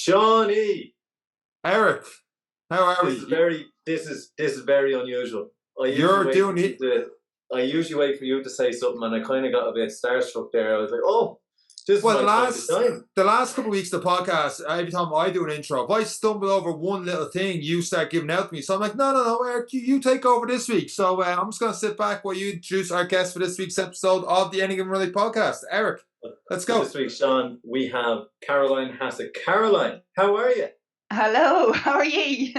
Shawnee, Eric, how are this we? is very this is very unusual. I usually You're wait for doing you it. to I usually wait for you to say something, and I kind of got a bit starstruck there. I was like, oh, this is Well, my kind of time. the last couple of weeks, of the podcast, every time I do an intro, if I stumble over one little thing, you start giving out to me. So I'm like, no, Eric, you take over this week. So I'm just going to sit back while you introduce our guest for this week's episode of the Anything Runday podcast. Eric, let's go. This week, Sean, we have Caroline Hassett. Caroline, how are you? Hello, how are ye?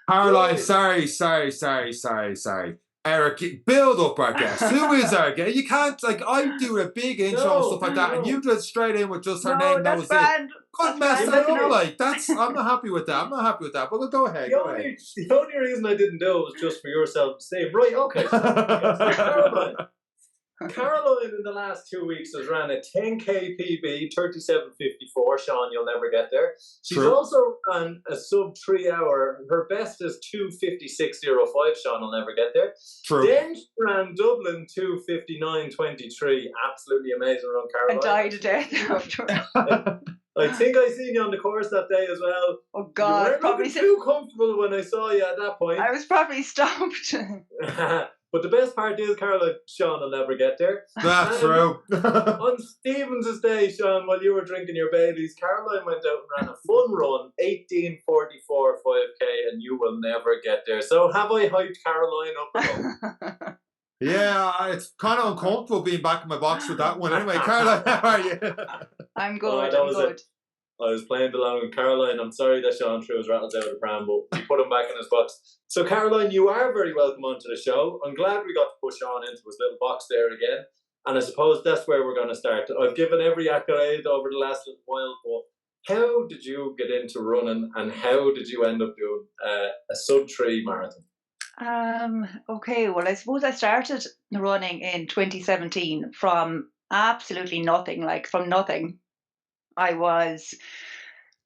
Caroline, Good. sorry. Eric, build up our guest. Who is our guest? You can't, like, I do a big intro and stuff like that, and you go straight in with just her name, and that that's was grand. it. Couldn't That's mess grand. that up, like, I'm not happy with that. But go ahead. The only reason I didn't do it was just for your self-esteem. Right, okay. So Caroline in the last 2 weeks has ran a 10k PB, 37.54. Sean, you'll never get there. She's True. also ran a sub 3 hour. Her best is 2:56.05. Sean will never get there. True. Then she ran Dublin 2:59.23. Absolutely amazing run, Caroline. And died of death after. I think I seen you on the course that day as well. Oh God! You weren't Probably looking too comfortable when I saw you at that point. I was probably stopped. But the best part is, Caroline, Sean will never get there. That's true. On Stephen's day, Sean, while you were drinking your Baileys, Caroline went out and ran a fun run, 18:44 5k, and you will never get there. So have I hyped Caroline up enough? Yeah, it's kind of uncomfortable being back in my box with that one. Anyway, Caroline, how are you? I'm good. I'm good. I was playing along with Caroline. I'm sorry that Sean threw his rattles out of the pram, but we put him back in his box. So, Caroline, you are very welcome onto the show. I'm glad we got to push Sean into his little box there again. And I suppose that's where we're going to start. I've given every accolade over the last little while, but how did you get into running, and how did you end up doing a sub-3 marathon? Okay, well, I suppose I started running in 2017 from absolutely nothing, like from nothing. I was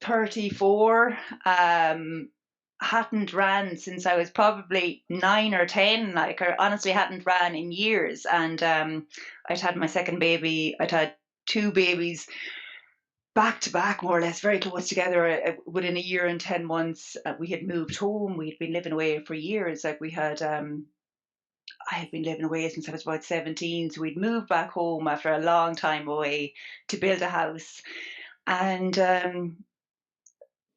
34, hadn't ran since I was probably 9 or 10, like I honestly hadn't ran in years. And I'd had my second baby, I'd had 2 babies back to back, more or less, very close together. Within a year and 10 months, we had moved home. We'd been living away for years. Like we had, I had been living away since I was about 17. So we'd moved back home after a long time away to build a house. And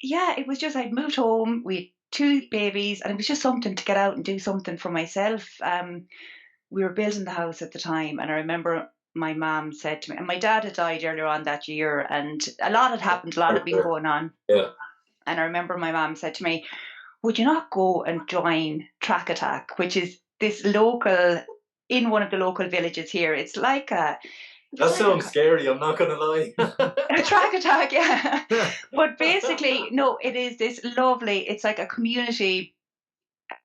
yeah, it was just, I'd moved home, we had 2 babies, and it was just something to get out and do something for myself. We were building the house at the time, and I remember my mum said to me, and my dad had died earlier on that year, and a lot had happened, a lot had been going on. Yeah. And I remember my mum said to me, would you not go and join Track Attack, which is this local, in one of the local villages here. It's like a... That sounds scary, I'm not going to lie. A Track Attack, yeah. But basically, no, it is this lovely, it's like a community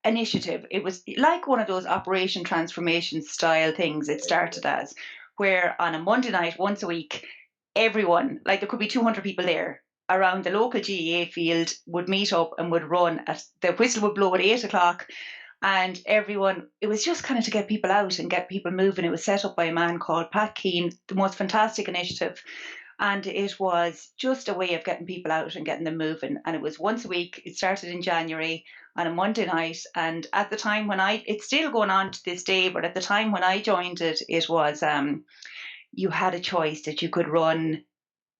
initiative. It was like one of those Operation Transformation style things it started as, where on a Monday night, once a week, everyone, like there could be 200 people there, around the local GEA field would meet up and would run. The whistle would blow at 8 o'clock. And everyone, it was just kind of to get people out and get people moving. It was set up by a man called Pat Keane, the most fantastic initiative. And it was just a way of getting people out and getting them moving. And it was once a week. It started in January on a Monday night. And at the time when it's still going on to this day, but at the time when I joined it, it was, you had a choice that you could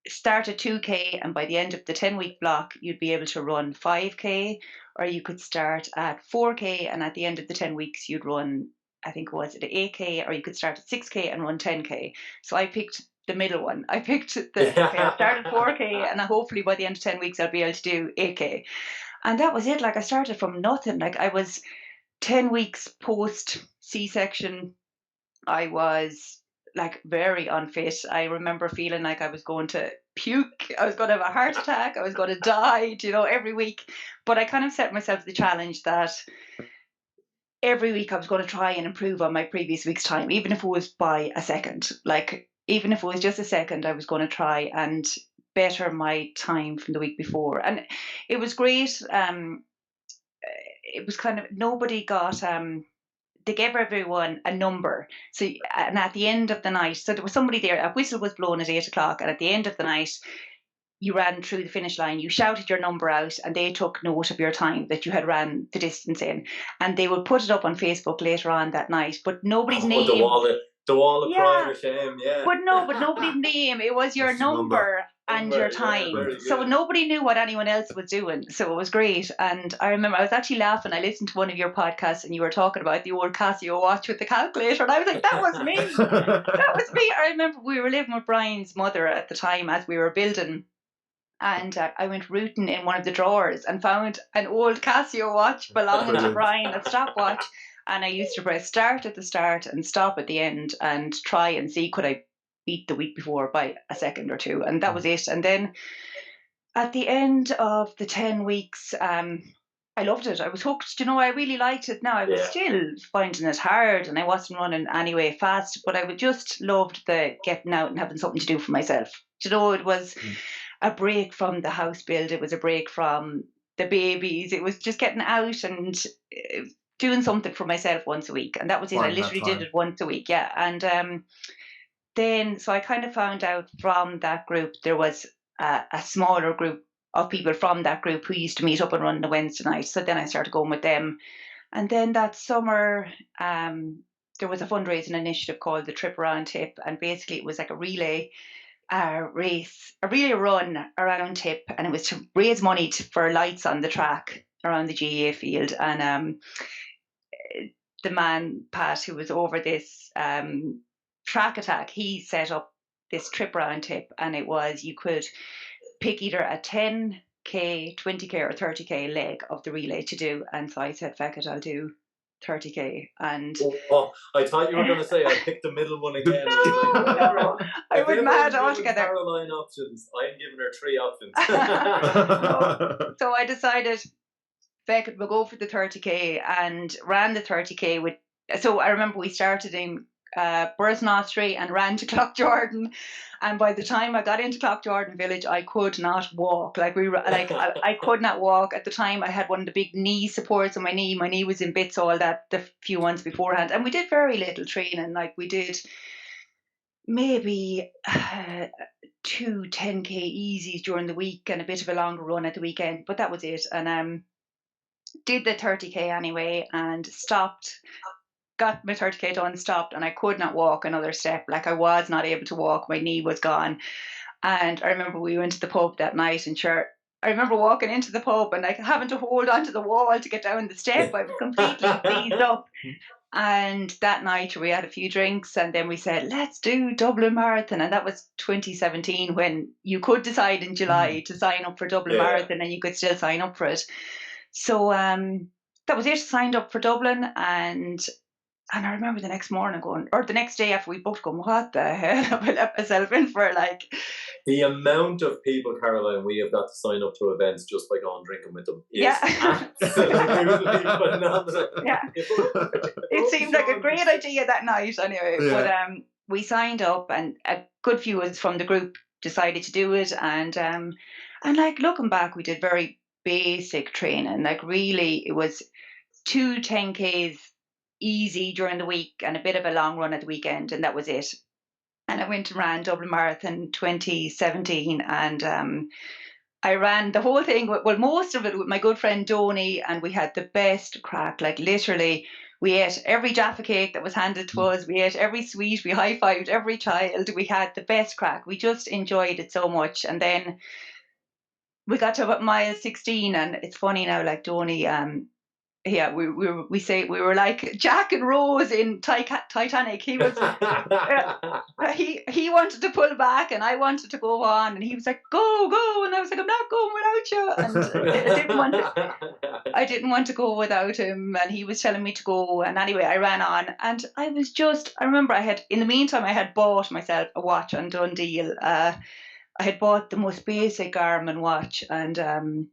start at 2k, and by the end of the 10-week block, you'd be able to run 5k, or you could start at 4k, and at the end of the 10 weeks, you'd run, I think it was at 8k, or you could start at 6k and run 10k. So I picked the middle one. I picked I started 4k, and hopefully by the end of 10 weeks, I'll be able to do 8k. And that was it. Like I started from nothing. Like I was 10 weeks post C-section. I was like very unfit. I remember feeling like I was going to puke. I was going to have a heart attack. I was going to die, every week. But I kind of set myself the challenge that every week I was going to try and improve on my previous week's time, even if it was by a second. Like, even if it was just a second, I was going to try and better my time from the week before. And it was great. It was kind of, nobody got... they gave everyone a number. So, and at the end of the night, so there was somebody there, a whistle was blown at 8 o'clock, and at the end of the night, you ran through the finish line, you shouted your number out, and they took note of your time that you had ran the distance in, and they would put it up on Facebook later on that night. But nobody's name. The wall of pride or shame, But nobody's name. It was your number and your time. So nobody knew what anyone else was doing. So it was great. And I remember I was actually laughing. I listened to one of your podcasts and you were talking about the old Casio watch with the calculator. And I was like, that was me. That was me. I remember we were living with Brian's mother at the time as we were building. And I went rooting in one of the drawers and found an old Casio watch belonging to Brian, a stopwatch. And I used to press start at the start and stop at the end and try and see could I beat the week before by a second or two. And that was it. And then at the end of the 10 weeks, I loved it. I was hooked. You know, I really liked it. Now I was still finding it hard and I wasn't running anyway fast, but I would just loved the getting out and having something to do for myself. You know, it was a break from the house build. It was a break from the babies. It was just getting out and doing something for myself once a week. And that was it. I literally did it once a week. Yeah. And then, so I kind of found out from that group, there was a smaller group of people from that group who used to meet up and run the Wednesday night. So then I started going with them. And then that summer, there was a fundraising initiative called the Trip Around Tip. And basically it was like a relay race, a relay run around Tip. And it was to raise money for lights on the track around the GAA field. And the man, Pat, who was over this track attack, he set up this Trip Around Tip, and it was you could pick either a 10k, 20k or 30k leg of the relay to do. And so I said, feck it, I'll do 30k. And I thought you were going to say I picked the middle one again. No, I went mad altogether. Caroline options. I'm giving her 3 options. So I decided, feck it, we'll go for the 30k, and ran the 30k with. So I remember we started in Bursnostry and ran to Clough-Jordan, and by the time I got into Clough-Jordan village, I could not walk. I could not walk. At the time, I had one of the big knee supports on my knee. My knee was in bits all that the few months beforehand, and we did very little training. Like we did maybe 2 10k easies during the week and a bit of a longer run at the weekend, but that was it. And did the 30k anyway, and stopped. Got my 30k done, stopped, and I could not walk another step. Like I was not able to walk. My knee was gone. And I remember we went to the pub that night, and sure, I remember walking into the pub and like having to hold onto the wall to get down the step. I was completely seized up. And that night we had a few drinks, and then we said, let's do Dublin Marathon. And that was 2017, when you could decide in July to sign up for Dublin Marathon, and you could still sign up for it. So that was it. Signed up for Dublin, and I remember the next morning going, or the next day after we both going, what the hell have I let myself in for? Like the amount of people, Caroline, we have got to sign up to events just by going drinking with them is absolutely phenomenal. Yeah, it seemed like a great idea that night. Anyway, but we signed up, and a good few of us from the group decided to do it, and like looking back, we did very basic training. Like really, it was 2 10Ks. Easy during the week and a bit of a long run at the weekend, and that was it. And I went and ran Dublin Marathon 2017, and I ran the whole thing, well, most of it with my good friend Donny, and we had the best crack. Like literally, we ate every Jaffa cake that was handed to us. We ate every sweet. We high-fived every child. We had the best crack. We just enjoyed it so much. And then we got to about mile 16, and it's funny now, like Donny, we say we were like Jack and Rose in Titanic. He was he wanted to pull back, and I wanted to go on, and he was like, go, and I was like, I'm not going without you, and I didn't want to go without him, and he was telling me to go. And anyway, I ran on, and I remember in the meantime I had bought myself a watch on Dundee. I had bought the most basic Garmin watch, and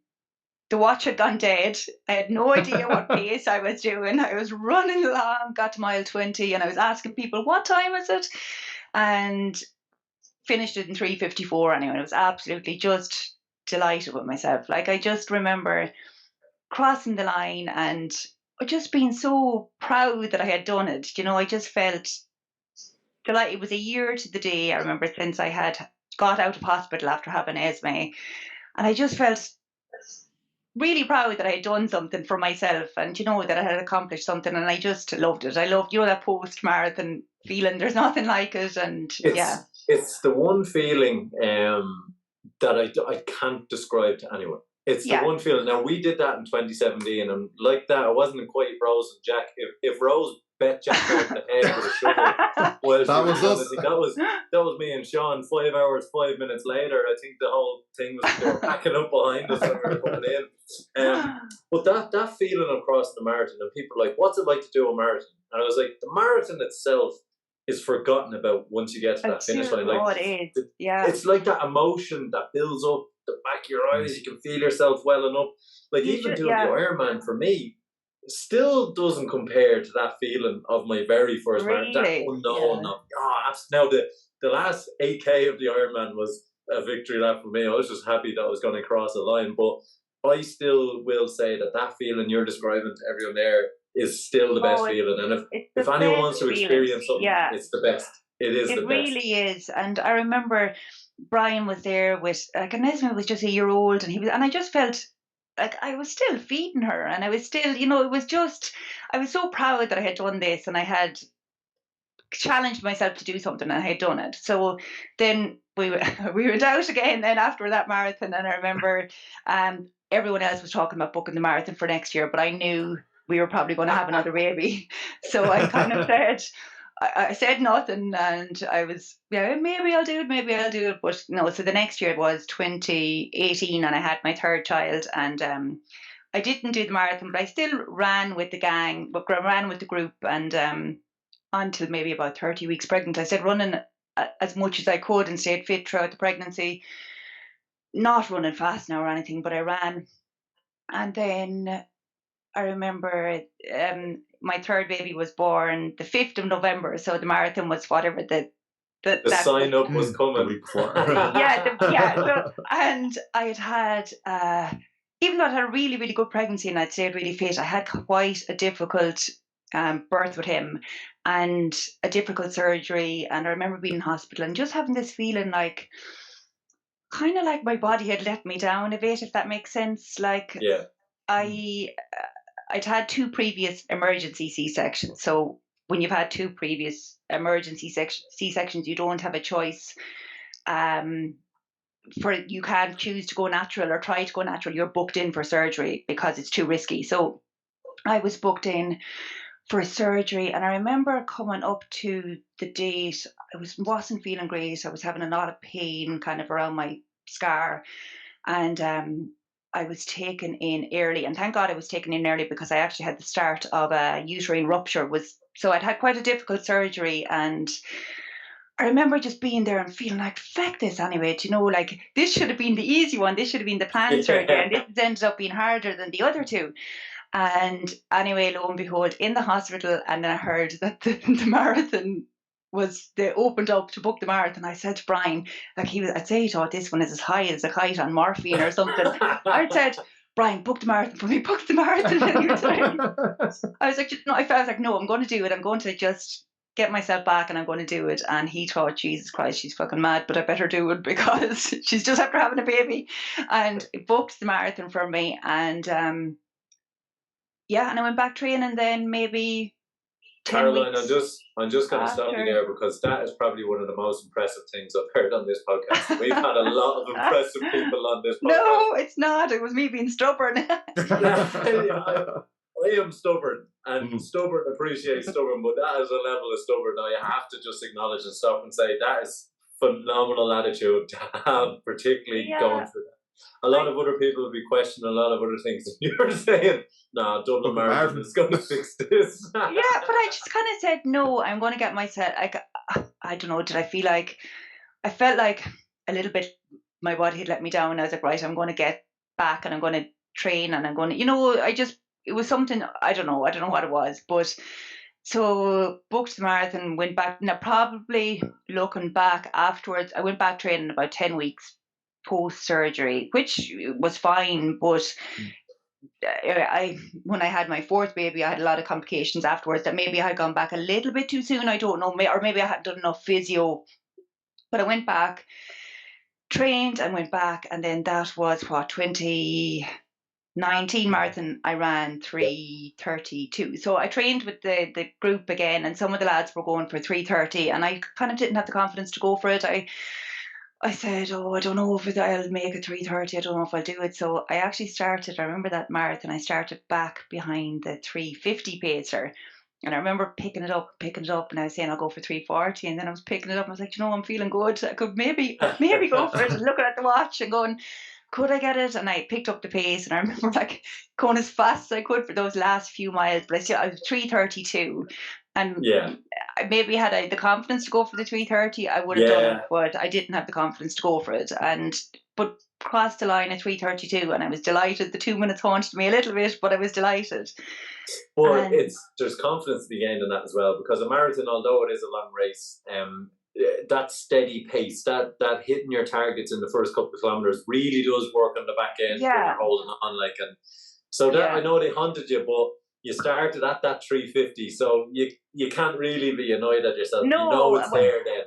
the watch had gone dead. I had no idea what pace I was doing. I was running along, got to mile 20, and I was asking people, what time is it? And finished it in 3:54 anyway. I was absolutely just delighted with myself. Like I just remember crossing the line and just being so proud that I had done it. You know, I just felt delighted. It was a year to the day, I remember, since I had got out of hospital after having Esme, and I just felt really proud that I had done something for myself, and that I had accomplished something, and I just loved it. I loved that post marathon feeling. There's nothing like it, and it's the one feeling that I can't describe to anyone. It's the one feeling. Now, we did that in 2017, and like that, I wasn't quite Rose and Jack. If Rose bet Jack over the head with a shovel, well, that was us. That was me and Sean. 5 hours, 5 minutes later, I think the whole thing was they were packing up behind us when we were coming in. But that feeling across the marathon, and people are like, "What's it like to do a marathon?" And I was like, "The marathon itself is forgotten about once you get to that finish line. Like, it is. Yeah, it's like that emotion that builds up the back of your eyes. You can feel yourself welling up. Like, even doing the Ironman for me still doesn't compare to that feeling of my very first marathon. That unknown of now the last 8K of the Ironman was a victory lap for me. I was just happy that I was going to cross the line, but I still will say that feeling you're describing to everyone there is still the best feeling. And if anyone wants to experience something, it's the best. It is the best. It really is. And I remember Brian was there with, like, Nesme was just a year old, and I just felt like I was still feeding her, and I was still, it was just, I was so proud that I had done this, and I had challenged myself to do something, and I had done it. So then we went out again then after that marathon, and I remember everyone else was talking about booking the marathon for next year, but I knew we were probably going to have another baby. So I kind of said, I said nothing, and I was, maybe I'll do it. But no, so the next year was 2018, and I had my third child, and I didn't do the marathon, but I still ran with the gang, but ran with the group, and until maybe about 30 weeks pregnant. I stayed running as much as I could and stayed fit throughout the pregnancy, not running fast now or anything, but I ran. And then I remember my third baby was born the 5th of November, so the marathon was whatever the sign up was coming. So, and I had even though I had a really, really good pregnancy and I'd stayed really fit, I had quite a difficult birth with him and a difficult surgery. And I remember being in hospital and just having this feeling like, kind of like my body had let me down a bit, if that makes sense. Like, I'd had 2 previous emergency C-sections. So when you've had 2 previous emergency C-sections, you don't have a choice. You can't choose to go natural or try to go natural. You're booked in for surgery because it's too risky. So I was booked in for surgery, and I remember coming up to the date, I wasn't feeling great. I was having a lot of pain kind of around my scar, and I was taken in early, and thank God I was taken in early because I actually had the start of a uterine rupture. So I'd had quite a difficult surgery, and I remember just being there and feeling like, feck this anyway, like this should have been the easy one. This should have been the planned surgery, and this ended up being harder than the other 2. And anyway, lo and behold, in the hospital, and then I heard that the marathon they opened up to book the marathon. I said to Brian, like I'd say he thought this one is as high as a kite on morphine or something. I said, Brian, book the marathon for me, book the marathon. And he was like, I was like, I felt like, no, I'm going to do it. I'm going to just get myself back and I'm going to do it. And he thought, Jesus Christ, she's fucking mad, but I better do it because she's just after having a baby. And he booked the marathon for me. And and I went back training then maybe 10 Caroline, weeks. I'm just going to stop you there because that is probably one of the most impressive things I've heard on this podcast. We've had a lot of impressive people on this podcast. No, it's not. It was me being stubborn. I am stubborn, and stubborn appreciates stubborn, but that is a level of stubborn I have to just acknowledge and stop and say that is phenomenal attitude to have, particularly going through that. A lot of other people will be questioning a lot of other things. You're saying, "Nah, Dublin Marathon is going to fix this." But I just kind of said, "No, I'm going to get myself." Like, I don't know. I felt like a little bit. My body had let me down. I was like, right, I'm going to get back and I'm going to train and I'm going to, it was something. I don't know what it was, but. So booked the marathon, went back. Now, probably looking back afterwards, I went back training about 10 weeks post-surgery, which was fine, but when I had my 4th baby, I had a lot of complications afterwards that maybe I had gone back a little bit too soon, I don't know, or maybe I hadn't done enough physio, but I went back trained and went back, and then that was what 2019 marathon. I ran 3:32. So I trained with the group again, and some of the lads were going for 3:30, and I kind of didn't have the confidence to go for it. I said, oh, I don't know if I'll make it 3:30. I don't know if I'll do it. So I actually started. I remember that marathon. I started back behind the 3:50 pacer. And I remember picking it up, and I was saying I'll go for 3:40, and then I was picking it up, and I was like, I'm feeling good. I could maybe go for it, and looking at the watch and going, could I get it? And I picked up the pace, and I remember like going as fast as I could for those last few miles, but I was 3:32, and maybe had I the confidence to go for the 3:30, I would have done it, but I didn't have the confidence to go for it, but crossed the line at 3:32, and I was delighted. The 2 minutes haunted me a little bit, but I was delighted. Well, there's confidence to be gained in that as well, because a marathon, although it is a long race, that steady pace, that hitting your targets in the first couple of kilometers really does work on the back end when you're holding on, like, and so that I know they hunted you, but you started at that 3:50, so you can't really be annoyed at yourself. No, it's there then.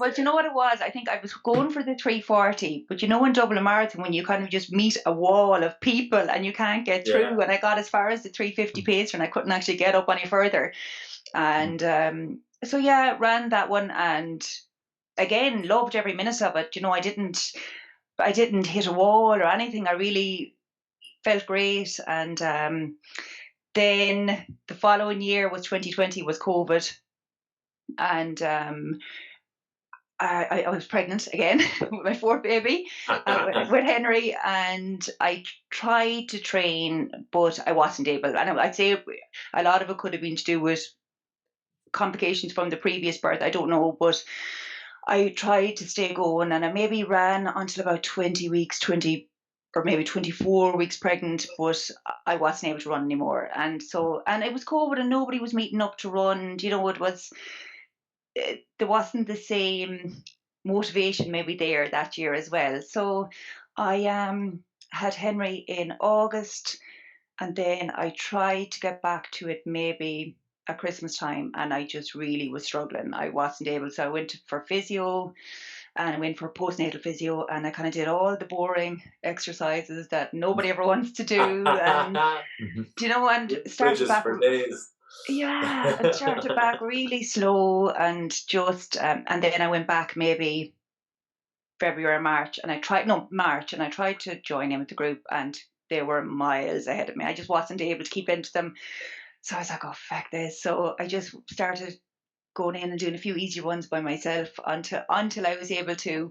Well, do you know what it was? I think I was going for the 3:40, but in Dublin Marathon, when you kind of just meet a wall of people and you can't get through, and I got as far as the 3:50 pacer, and I couldn't actually get up any further, and so ran that one, and again loved every minute of it. I didn't hit a wall or anything. I really felt great, and then the following year was 2020, was COVID, and I was pregnant again with my fourth baby with Henry, and I tried to train, but I wasn't able. And I'd say a lot of it could have been to do with complications from the previous birth. I don't know, but I tried to stay going, and I maybe ran until about 20 weeks, or maybe 24 weeks pregnant, but I wasn't able to run anymore. And it was COVID, and nobody was meeting up to run. There wasn't the same motivation maybe there that year as well. So I had Henry in August, and then I tried to get back to it maybe at Christmas time, and I just really was struggling. I wasn't able, so I went for physio, and I went for postnatal physio, and I kind of did all the boring exercises that nobody ever wants to do, and and started back for days. and started back really slow, and just and then I went back maybe February, March, and I tried to join in with the group, and they were miles ahead of me. I just wasn't able to keep into them, so I was like, oh, fuck this. So I just started going in and doing a few easy ones by myself until I was able to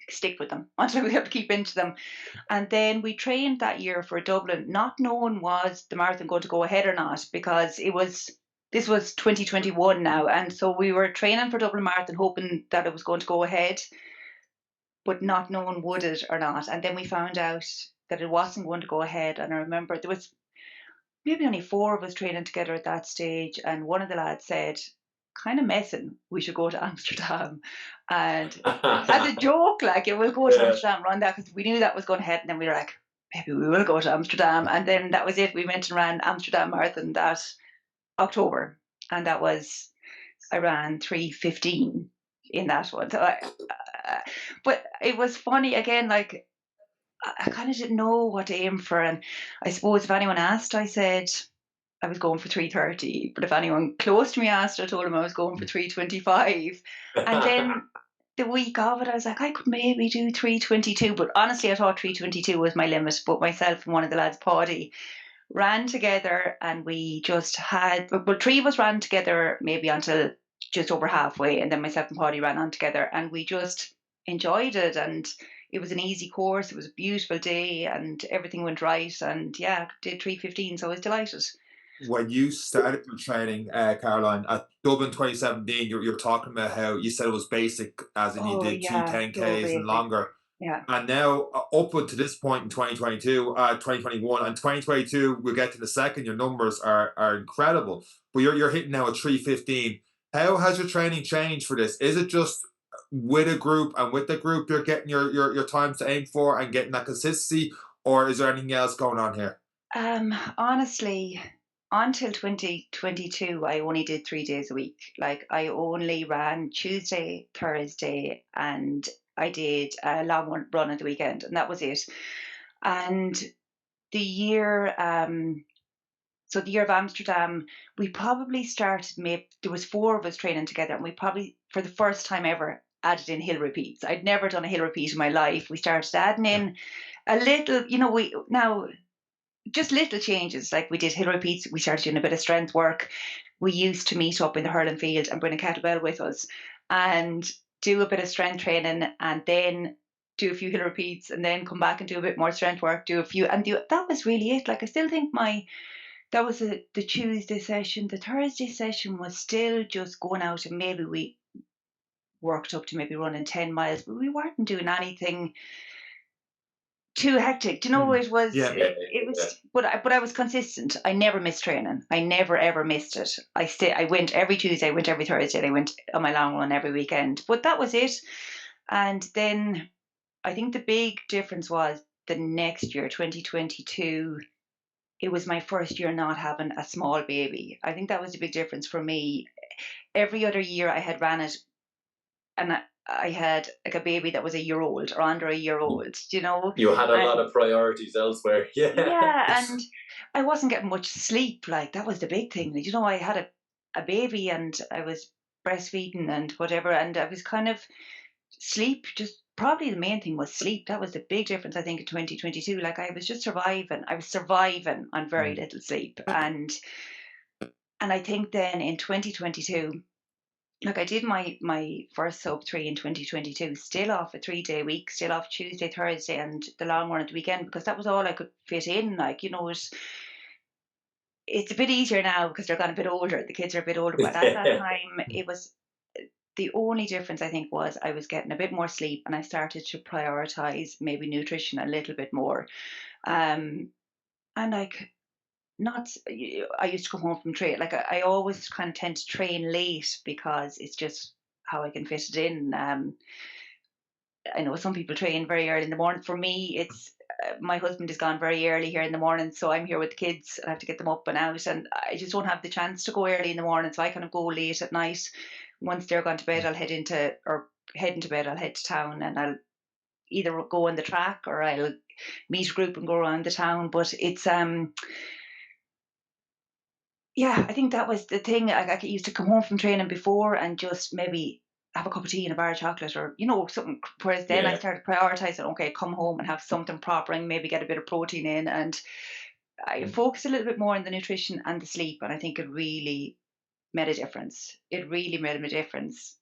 stick with them, until I was able to keep into them. And then we trained that year for Dublin, not knowing was the marathon going to go ahead or not, because this was 2021 now, and so we were training for Dublin Marathon hoping that it was going to go ahead, but not knowing would it or not. And then we found out that it wasn't going to go ahead, and I remember there was maybe only 4 of us training together at that stage, and one of the lads said, kind of messing, we should go to Amsterdam, and as a joke, like, we'll go to Amsterdam, run that, because we knew that was going ahead. And then we were like, maybe we will go to Amsterdam, and then that was it. We went and ran Amsterdam Marathon that October, and I ran 3:15 in that one. So but it was funny again, like, I kind of didn't know what to aim for, and I suppose if anyone asked, I said I was going for 3:30, but if anyone close to me asked, I told them I was going for 3:25. And then the week of it, I was like, I could maybe do 3:22, but honestly I thought 3:22 was my limit. But myself and one of the lads, Paddy, ran together, and we just had, well, 3 of us ran together maybe until just over halfway, and then myself and Paddy ran on together, and we just enjoyed it, and it was an easy course. It was a beautiful day, and everything went right, and did 3:15, so I was delighted. When you started your training, Caroline, at Dublin 2017, you're talking about how you said it was basic, as in you did 2 10Ks and longer. Yeah. And now, up to this point in 2022, 2021, and 2022, we'll get to the second, your numbers are incredible. But you're hitting now at 3:15. How has your training changed for this? Is it just with a group, and with the group you're getting your times to aim for and getting that consistency, or is there anything else going on here? Honestly, until 2022, I only did 3 days a week. Like I only ran Tuesday, Thursday, and I did a long run at the weekend, and that was it. And the year, so the year of Amsterdam, we probably started. Maybe there was 4 of us training together, and we probably, for the first time ever, added in hill repeats. I'd never done a hill repeat in my life. We started adding in a little, we now just little changes. Like we did hill repeats, we started doing a bit of strength work. We used to meet up in the hurling field and bring a kettlebell with us and do a bit of strength training, and then do a few hill repeats, and then come back and do a bit more strength work, do a few, and that was really it. Like I still think that was the Tuesday session. The Thursday session was still just going out, and maybe we worked up to maybe running 10 miles, but we weren't doing anything too hectic. Do you know, it was, Yeah. it was, but I was consistent. I never missed training. I never ever missed it. I went every Tuesday, I went every Thursday, and I went on my long run every weekend. But that was it. And then I think the big difference was the next year, 2022. It was my first year not having a small baby. I think that was the big difference for me. Every other year I had ran it, and I had like a baby that was a year old or under a year old, You had a lot of priorities elsewhere. Yeah, and I wasn't getting much sleep. Like that was the big thing. I had a baby, and I was breastfeeding and whatever, and I was kind of sleep. Just probably the main thing was sleep. That was the big difference, I think, in 2022. Like I was just surviving. I was surviving on very little sleep, and I think then in 2022. Look, I did my first sub 3 in 2022, still off a 3-day week, still off Tuesday, Thursday, and the long run at the weekend, because that was all I could fit in. Like, it's a bit easier now because they're gone a bit older. The kids are a bit older, but at that time, it was the only difference I think was I was getting a bit more sleep, and I started to prioritize maybe nutrition a little bit more. And like, I used to come home from train. Like I always kind of tend to train late because it's just how I can fit it in. I know some people train very early in the morning. For me, it's my husband is gone very early here in the morning, so I'm here with the kids. I have to get them up and out, and I just don't have the chance to go early in the morning. So I kind of go late at night. Once they're gone to bed, I'll head into town, and I'll either go on the track or I'll meet a group and go around the town. But it's yeah, I think that was the thing. I used to come home from training before and just maybe have a cup of tea and a bar of chocolate, or something. Whereas then I started prioritizing. Okay, come home and have something proper and maybe get a bit of protein in, and I focused a little bit more on the nutrition and the sleep, and I think it really made a difference. It really made a difference.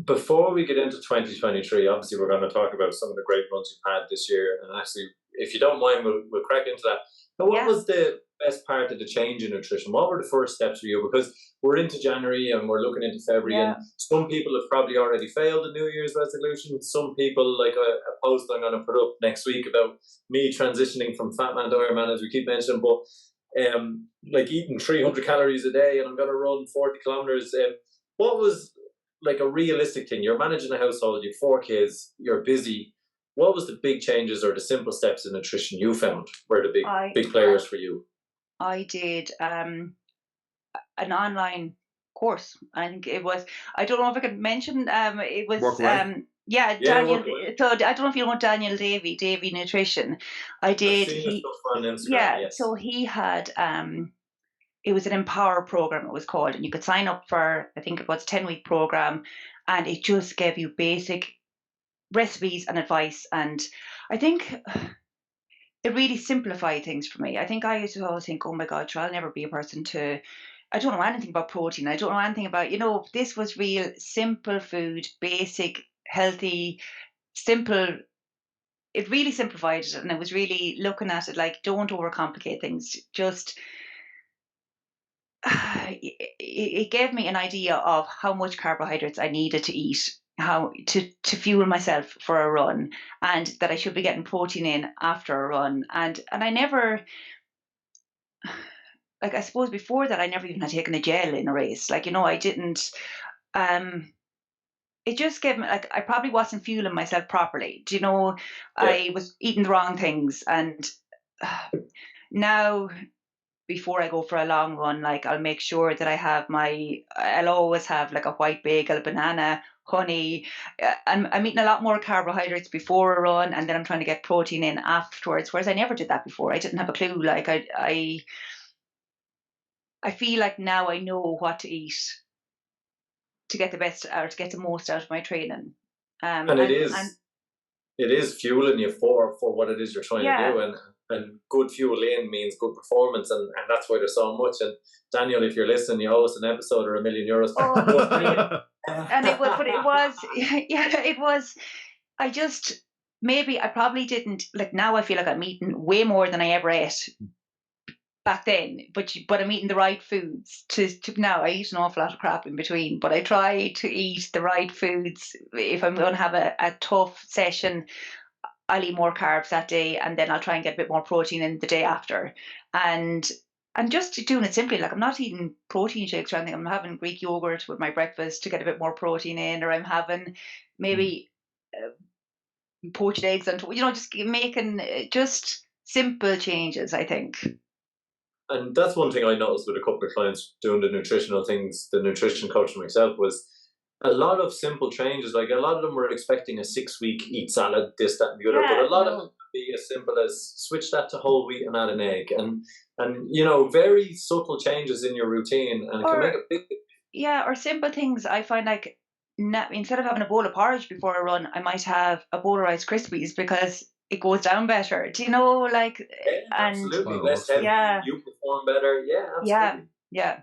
Before we get into 2023, obviously we're going to talk about some of the great runs you've had this year, and actually, if you don't mind, we'll crack into that. But what was the best part of the change in nutrition? What were the first steps for you? Because we're into January and we're looking into February, and some people have probably already failed a New Year's resolution. Some people, like a post I'm going to put up next week about me transitioning from fat man to Iron Man, as we keep mentioning, but like eating 300 calories a day and I'm going to run 40 kilometers. What was like a realistic thing? You're managing a household, you have 4 kids, you're busy. What was the big changes or the simple steps in nutrition you found were the big players for you? I did an online course. I think it was. I don't know if I could mention. It was. Daniel. So I don't know if you know Daniel Davy Nutrition. I did. I've seen stuff on Instagram. Yes. So he had. It was an Empower program. It was called, and you could sign up for. I think it was a 10-week program, and it just gave you basic recipes and advice, and I think it really simplified things for me. I think I used to always think, oh my God, I'll never be a person to, I don't know anything about protein. I don't know anything about, this was real simple food, basic, healthy, simple. It really simplified it, and I was really looking at it like, don't overcomplicate things. Just, it gave me an idea of how much carbohydrates I needed to eat, how to fuel myself for a run, and that I should be getting protein in after a run. And I never, like, I suppose before that I never even had taken a gel in a race. Like, I didn't, it just gave me, like, I probably wasn't fueling myself properly. I was eating the wrong things. And now before I go for a long run, like I'll make sure that I'll always have like a white bagel, banana, honey. I'm eating a lot more carbohydrates before a run, and then I'm trying to get protein in afterwards. Whereas I never did that before. I didn't have a clue. Like I feel like now I know what to eat to get the best or to get the most out of my training. And it is fueling you for what it is you're trying to do, and good fuel in means good performance, and that's why there's so much. And Daniel, if you're listening, you owe us an episode or €1 million. Oh, and it was, yeah, it was. Maybe I probably didn't, like, now I feel like I'm eating way more than I ever ate back then, but I'm eating the right foods. To now I eat an awful lot of crap in between, but I try to eat the right foods. If I'm going to have a tough session, I'll eat more carbs that day, and then I'll try and get a bit more protein in the day after. And I'm just doing it simply. Like, I'm not eating protein shakes or anything. I'm having Greek yogurt with my breakfast to get a bit more protein in, or I'm having maybe poached eggs and just making just simple changes, I think. And that's one thing I noticed with a couple of clients doing the nutritional things, the nutrition coaching myself, was a lot of simple changes. Like, a lot of them were expecting a 6-week eat salad, this, that, and the other. But a lot of them could be as simple as switch that to whole wheat and add an egg. And very subtle changes in your routine, and it can make a big difference. Yeah, or simple things. I find, like, instead of having a bowl of porridge before a run, I might have a bowl of Rice Krispies because it goes down better. Do you know, like, absolutely. Less heavy, you perform better. Yeah, absolutely. Yeah.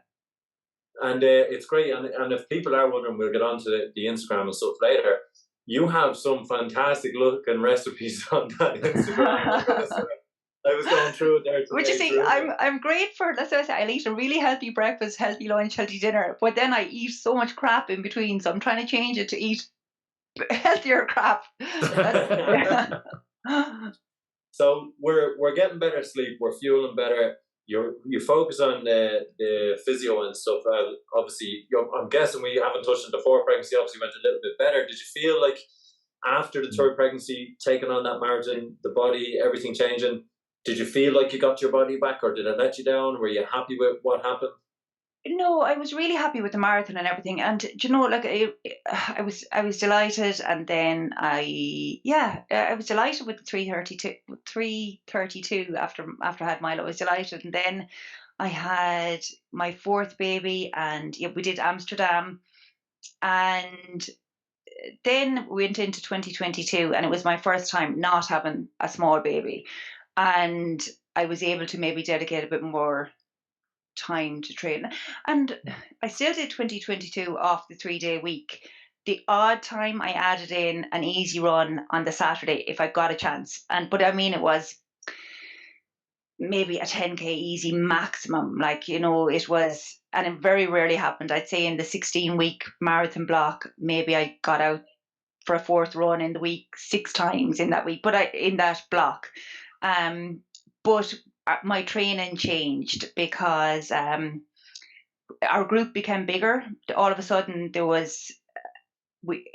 And it's great. And if people are wondering, we'll get onto the Instagram and stuff later. You have some fantastic looking recipes on that Instagram. I was going through it there today. Which, you see, I'm great for, let's say, I'll eat a really healthy breakfast, healthy lunch, healthy dinner, but then I eat so much crap in between, so I'm trying to change it to eat healthier crap. So we're getting better sleep, we're fueling better. You focus on the physio and stuff. Obviously, I'm guessing we haven't touched on the fourth pregnancy. Obviously, went a little bit better. Did you feel like after the third pregnancy, taking on that marathon, the body, everything changing? Did you feel like you got your body back, or did it let you down? Were you happy with what happened? No, I was really happy with the marathon and everything, and like I was delighted, and then I was delighted with the 3:32 after I had Milo. I was delighted, and then I had my fourth baby, and we did Amsterdam, and then we went into 2022, and it was my first time not having a small baby, and I was able to maybe dedicate a bit more time to train. And I still did 2022 off the 3-day week. The odd time I added in an easy run on the Saturday if I got a chance. But I mean, it was maybe a 10K easy maximum. Like, it was, and it very rarely happened. I'd say in the 16-week marathon block, maybe I got out for a fourth run in the week 6 times in that week, but in that block. But my training changed because our group became bigger. All of a sudden, there was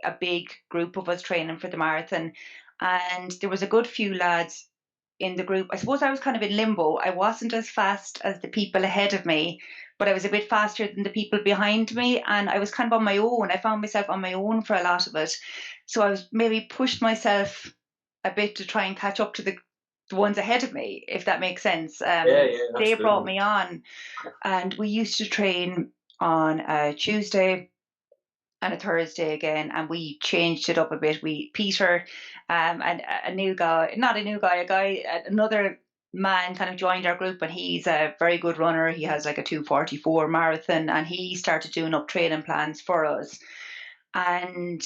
a big group of us training for the marathon, and there was a good few lads in the group. I suppose I was kind of in limbo. I wasn't as fast as the people ahead of me, but I was a bit faster than the people behind me, and I was kind of on my own. I found myself on my own for a lot of it. So I was maybe pushed myself a bit to try and catch up to the ones ahead of me, if that makes sense. They brought me on, and we used to train on a Tuesday and a Thursday again, and we changed it up a bit. Peter, and another man kind of joined our group, and he's a very good runner. He has like a 2:44 marathon, and he started doing up training plans for us, and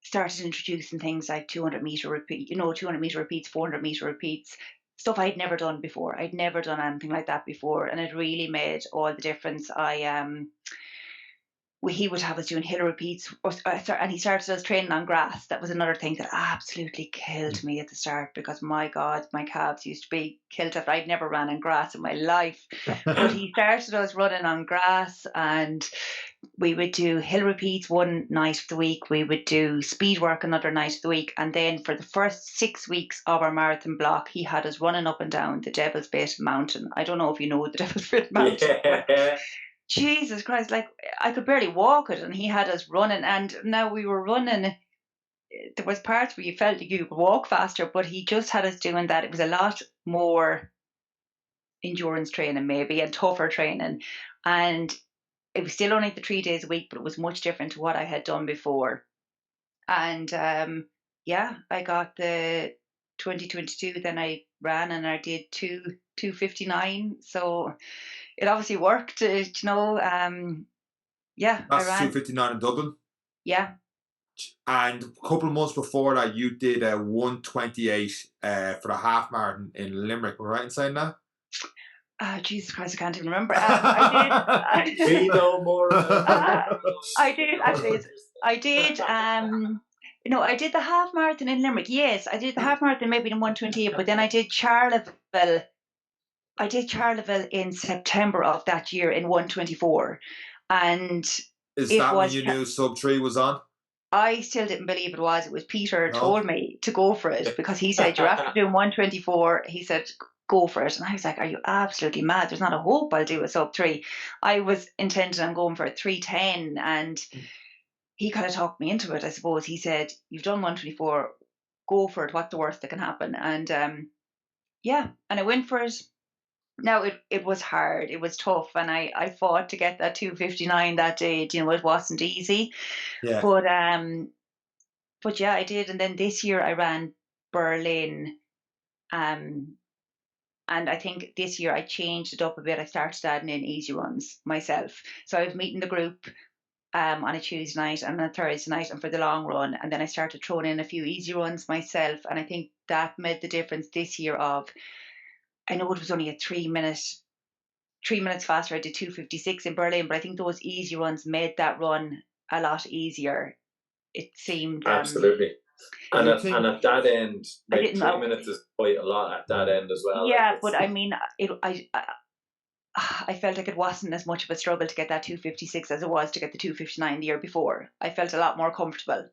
started introducing things like 200-meter repeats, 400-meter repeats, stuff I'd never done before. I'd never done anything like that before, and it really made all the difference. he would have us doing hill repeats, and he started us training on grass. That was another thing that absolutely killed me at the start, because my God, my calves used to be killed after. I'd never ran on grass in my life. But he started us running on grass, and we would do hill repeats one night of the week. We would do speed work another night of the week. And then for the first 6 weeks of our marathon block, he had us running up and down the Devil's Bit mountain. I don't know if you know the Devil's Bit mountain. Yeah. Jesus Christ, like I could barely walk it, and he had us running. And now we were running, there was parts where you felt like you could walk faster, but he just had us doing that. It was a lot more endurance training maybe, and tougher training. And it was still only the 3 days a week, but it was much different to what I had done before. And I got the 2022, then I ran and I did 2:59. So it obviously worked, That's I ran. 2:59 in Dublin. Yeah. And a couple of months before that, you did a 1:28 for the half marathon in Limerick. Am I right in saying that? Oh, Jesus Christ, I can't even remember. I did. We know more. I did, actually. I did. I did the half marathon in Limerick. Yes, I did the half marathon maybe in 1:28, but then I did Charleville. I did Charleville in September of that year in 1:24. And is that when you knew sub 3 was on? I still didn't believe it was. It was Peter told me to go for it, because he said, you're after doing 1:24. He said, go for it. And I was like, are you absolutely mad? There's not a hope I'll do a sub 3. I was intending on going for a 3:10, and he kind of talked me into it, I suppose. He said, you've done 1:24, go for it. What's the worst that can happen? And and I went for it. Now it was hard, it was tough, and I fought to get that 2:59 that day. It wasn't easy. Yeah. But yeah, I did. And then this year I ran Berlin. And I think this year I changed it up a bit. I started adding in easy runs myself. So I was meeting the group on a Tuesday night and a Thursday night, and for the long run. And then I started throwing in a few easy runs myself. And I think that made the difference this year I know it was only a 3 minutes faster. I did 2:56 in Berlin, but I think those easy runs made that run a lot easier. It seemed absolutely. And at that end, like 3 minutes is quite a lot at that end as well. Yeah, but I mean, I felt like it wasn't as much of a struggle to get that 2:56 as it was to get the 2:59 the year before. I felt a lot more comfortable.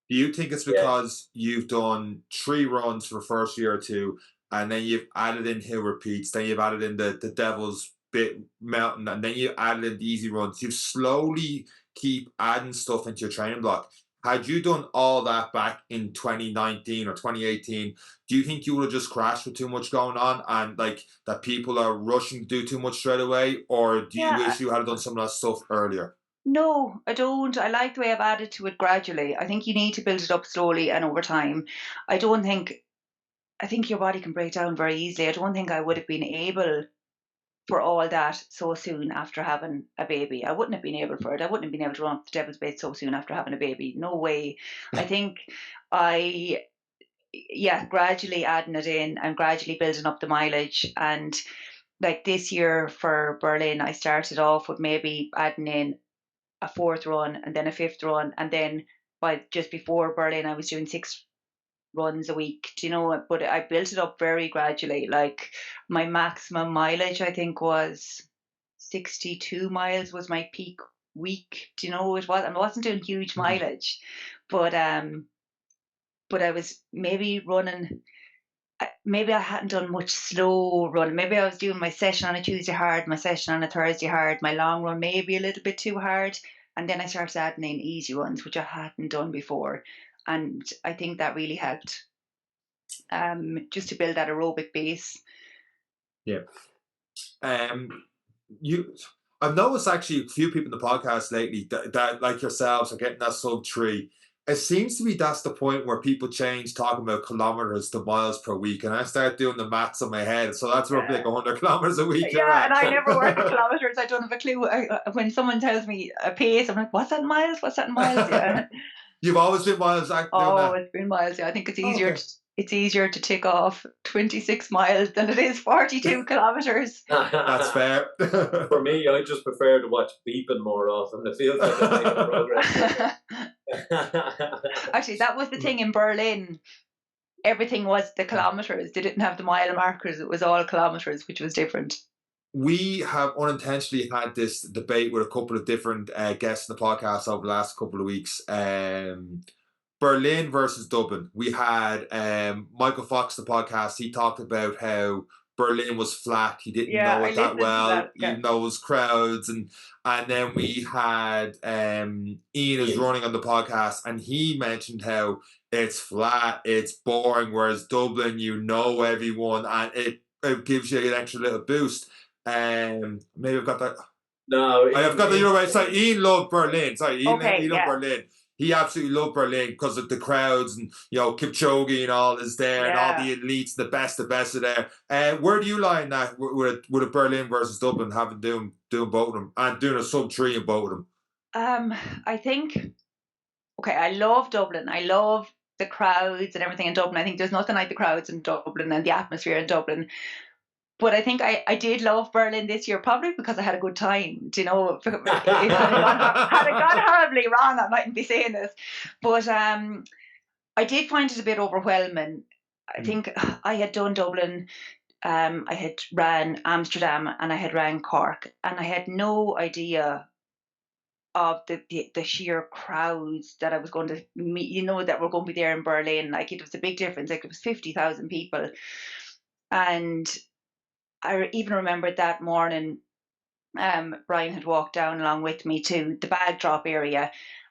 Do you think it's because you've done 3 runs for the first year or two, and then you've added in hill repeats, then you've added in the Devil's Bit mountain, and then you added in the easy runs? You slowly keep adding stuff into your training block. Had you done all that back in 2019 or 2018, do you think you would have just crashed with too much going on, and like that people are rushing to do too much straight away? Or do you wish you had done some of that stuff earlier? No, I don't. I like the way I've added to it gradually. I think you need to build it up slowly and over time. I think your body can break down very easily. I don't think I would have been able for all that so soon after having a baby. I wouldn't have been able for it. I wouldn't have been able to run up the Devil's Bit so soon after having a baby. No way. I think gradually adding it in and gradually building up the mileage. And like this year for Berlin, I started off with maybe adding in a 4th run and then a 5th run. And then by just before Berlin, I was doing 6 runs a week, but I built it up very gradually. Like my maximum mileage, I think, was 62 miles was my peak week. It was, I wasn't doing huge mileage, but I was maybe running, maybe I hadn't done much slow running. Maybe I was doing my session on a Tuesday hard, my session on a Thursday hard, my long run maybe a little bit too hard, and then I started adding in easy runs, which I hadn't done before. And I think that really helped just to build that aerobic base. Yeah. I've noticed actually a few people in the podcast lately that like yourselves are getting that sub 3. It seems to be that's the point where people change talking about kilometers to miles per week, and I start doing the maths in my head. So that's roughly like 100 kilometers a week. Yeah, and I never work in kilometers. I don't have a clue. When someone tells me a pace, I'm like, what's that in miles? What's that in miles? Yeah. You've always been miles. It's been miles. Yeah, I think it's easier. it's easier to tick off 26 miles than it is 42 kilometres. That's fair. For me, I just prefer to watch beeping more often. It feels like I'm making progress. Actually, that was the thing in Berlin. Everything was the kilometres. They didn't have the mile markers. It was all kilometres, which was different. We have unintentionally had this debate with a couple of different guests in the podcast over the last couple of weeks. Berlin versus Dublin. We had Michael Fox, the podcast. He talked about how Berlin was flat. He didn't know it that well, even though it was crowds. And then we had Ian is running on the podcast, and he mentioned how it's flat, it's boring, whereas Dublin, you know everyone, and it gives you an extra little boost. Maybe I've got that. No, I've got the other way. Sorry, Ian loved Berlin. Sorry, Ian loved Berlin. He absolutely loved Berlin because of the crowds and Kipchoge and all is there and all the elites, the best are there. Where do you lie in that with a Berlin versus Dublin, having doing both of them and doing a sub-3 in both of them? I think I love Dublin. I love the crowds and everything in Dublin. I think there's nothing like the crowds in Dublin and the atmosphere in Dublin. But I think I did love Berlin this year, probably because I had a good time. Do you know, had it gone horribly wrong, I mightn't be saying this. But I did find it a bit overwhelming. I think I had done Dublin, I had ran Amsterdam, and I had ran Cork, and I had no idea of the sheer crowds that I was going to meet, that were going to be there in Berlin. Like, it was a big difference. Like, it was 50,000 people. And I even remembered that morning, Brian had walked down along with me to the bag drop area,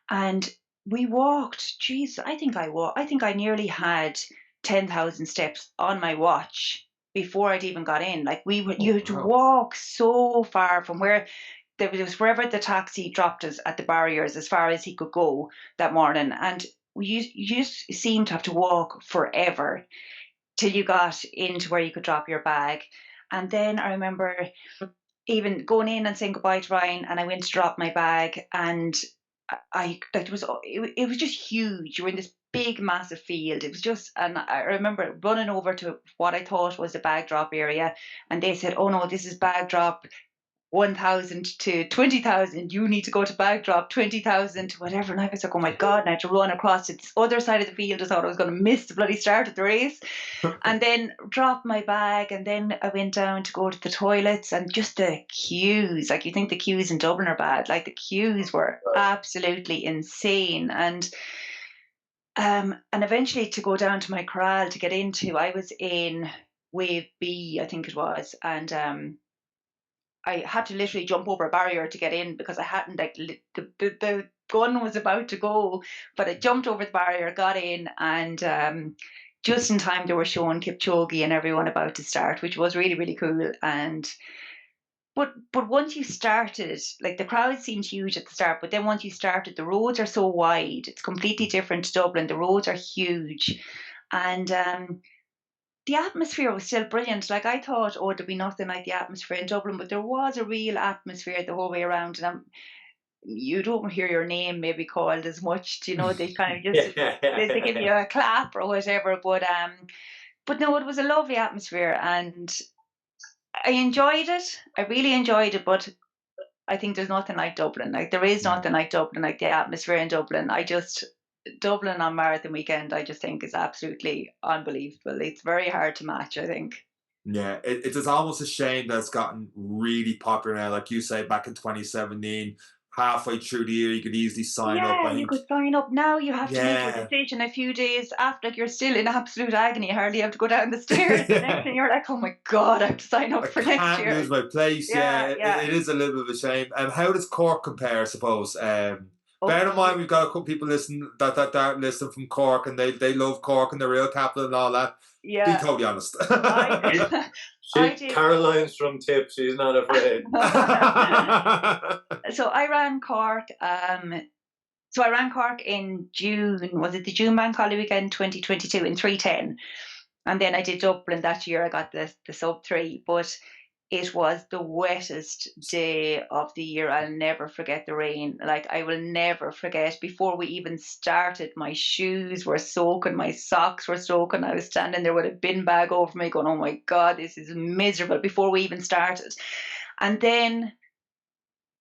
and we walked. Geez, I think I nearly had 10,000 steps on my watch before I'd even got in. Like, you had to walk so far from where there was wherever the taxi dropped us at the barriers, as far as he could go that morning, and you just seemed to have to walk forever till you got into where you could drop your bag. And then I remember even going in and saying goodbye to Ryan, and I went to drop my bag, and it was just huge. You were in this big, massive field. It was just, and I remember running over to what I thought was the bag drop area, and they said, "Oh no, this is bag drop 1,000 to 20,000. You need to go to bag drop 20,000 to whatever." And I was like, "Oh my God," and I had to run across to this other side of the field. I thought I was going to miss the bloody start of the race. And then dropped my bag, and then I went down to go to the toilets, and just the queues. Like, you think the queues in Dublin are bad. Like, the queues were absolutely insane. And eventually to go down to my corral to get into, I was in wave B, I think it was. And I had to literally jump over a barrier to get in because I hadn't, like, the gun was about to go, but I jumped over the barrier, got in, and just in time they were showing Kipchoge and everyone about to start, which was really, really cool. And but once you started, like, the crowd seemed huge at the start, but then once you started, the roads are so wide. It's completely different to Dublin. The roads are huge, and the atmosphere was still brilliant. Like, I thought, there'd be nothing like the atmosphere in Dublin, but there was a real atmosphere the whole way around. And you don't hear your name maybe called as much. They kind of just they give you a clap or whatever. But no, it was a lovely atmosphere, and I enjoyed it. I really enjoyed it. But I think there's nothing like Dublin. Like, there is nothing like Dublin, like the atmosphere in Dublin. Dublin on marathon weekend, I just think, is absolutely unbelievable. It's very hard to match, I think. Yeah, it is almost a shame that it's gotten really popular now. Like you say, back in 2017, halfway through the year, you could easily sign up. Yeah, you could sign up. Now you have to make your decision a few days after. Like, you're still in absolute agony. You hardly have to go down the stairs. The next thing you're like, "Oh my God, I have to sign up for next year. I can't lose my place." It is a little bit of a shame. How does Cork compare, I suppose? Bear in mind, we've got a couple people listening that listen from Cork, and they love Cork and the real capital and all that. Yeah. Be totally honest. Caroline's from Tip. She's not afraid. So I ran Cork. So I ran Cork in June. Was it the June Bank Holiday weekend 2022 in 3:10? And then I did Dublin that year. I got the sub 3. But it was the wettest day of the year. I'll never forget the rain. Like, I will never forget. Before we even started, my shoes were soaking, my socks were soaking. I was standing there with a bin bag over me going, oh my God, this is miserable, before we even started. And then,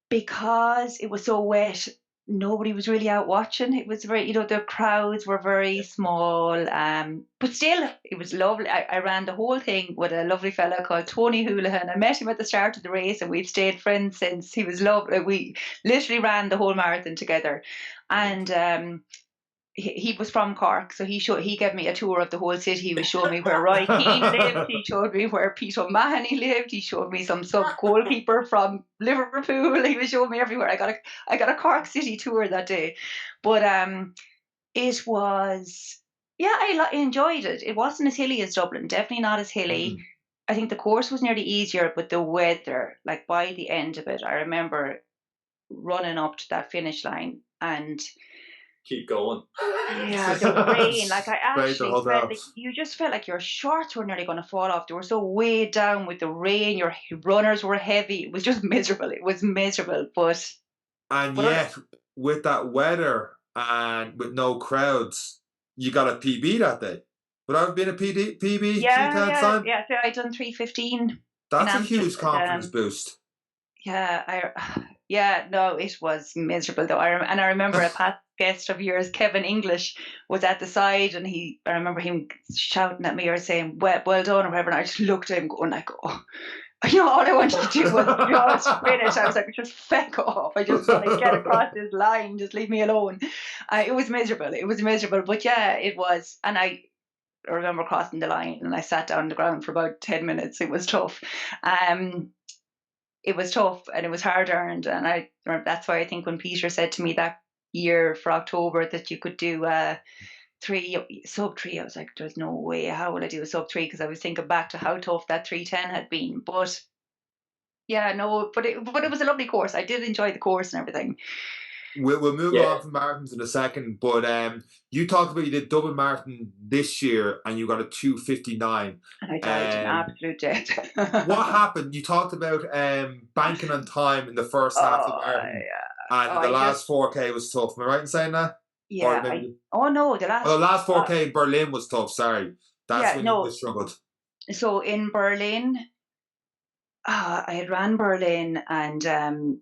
because it was so wet, nobody was really out watching. It was very, the crowds were very small. But still, it was lovely. I ran the whole thing with a lovely fella called Tony Houlihan. I met him at the start of the race, and we've stayed friends since. He was lovely. We literally ran the whole marathon together. And he was from Cork, so he gave me a tour of the whole city. He was showing me where Roy Keane lived. He showed me where Pete O'Mahony lived. He showed me some sub goalkeeper from Liverpool. He was showing me everywhere. I got a Cork City tour that day, but it was, yeah, I enjoyed it. It wasn't as hilly as Dublin. Definitely not as hilly. I think the course was nearly easier, but the weather, like by the end of it, I remember running up to that finish line and keep going. Yeah, the rain. Like, I actually felt up. like you just felt like your shorts were nearly going to fall off. They were so weighed down with the rain. Your runners were heavy. It was just miserable. It was miserable. But yet, with that weather and with no crowds, you got a PB that day. Would I have been a PB yeah. time? So I done 3:15. That's a huge confidence boost. Yeah, no, it was miserable though. I remember a past guest of yours, Kevin English, was at the side, and I remember him shouting at me or saying, well done, or whatever, and I just looked at him going like, oh, all I wanted to do was just finish. I was like, just feck off. I just want to get across this line. Just leave me alone. It was miserable. But yeah, it was. And I remember crossing the line, and I sat down on the ground for about 10 minutes. It was tough. It was tough, and it was hard earned. And that's why I think when Peter said to me that year for October that you could do sub 3, I was like, there's no way. How will I do a sub 3? Because I was thinking back to how tough that 3:10 had been. But yeah, no, but it was a lovely course. I did enjoy the course and everything. We'll move on from marathons in a second, but you talked about you did Dublin Marathon this year and you got a 2:59. And I died in absolute death. What happened? You talked about banking on time in the first half of the marathon, and the last 4K was tough. Am I right in saying that? Yeah. The last 4K in Berlin was tough. Sorry, that's when you struggled. So in Berlin, I had ran Berlin, and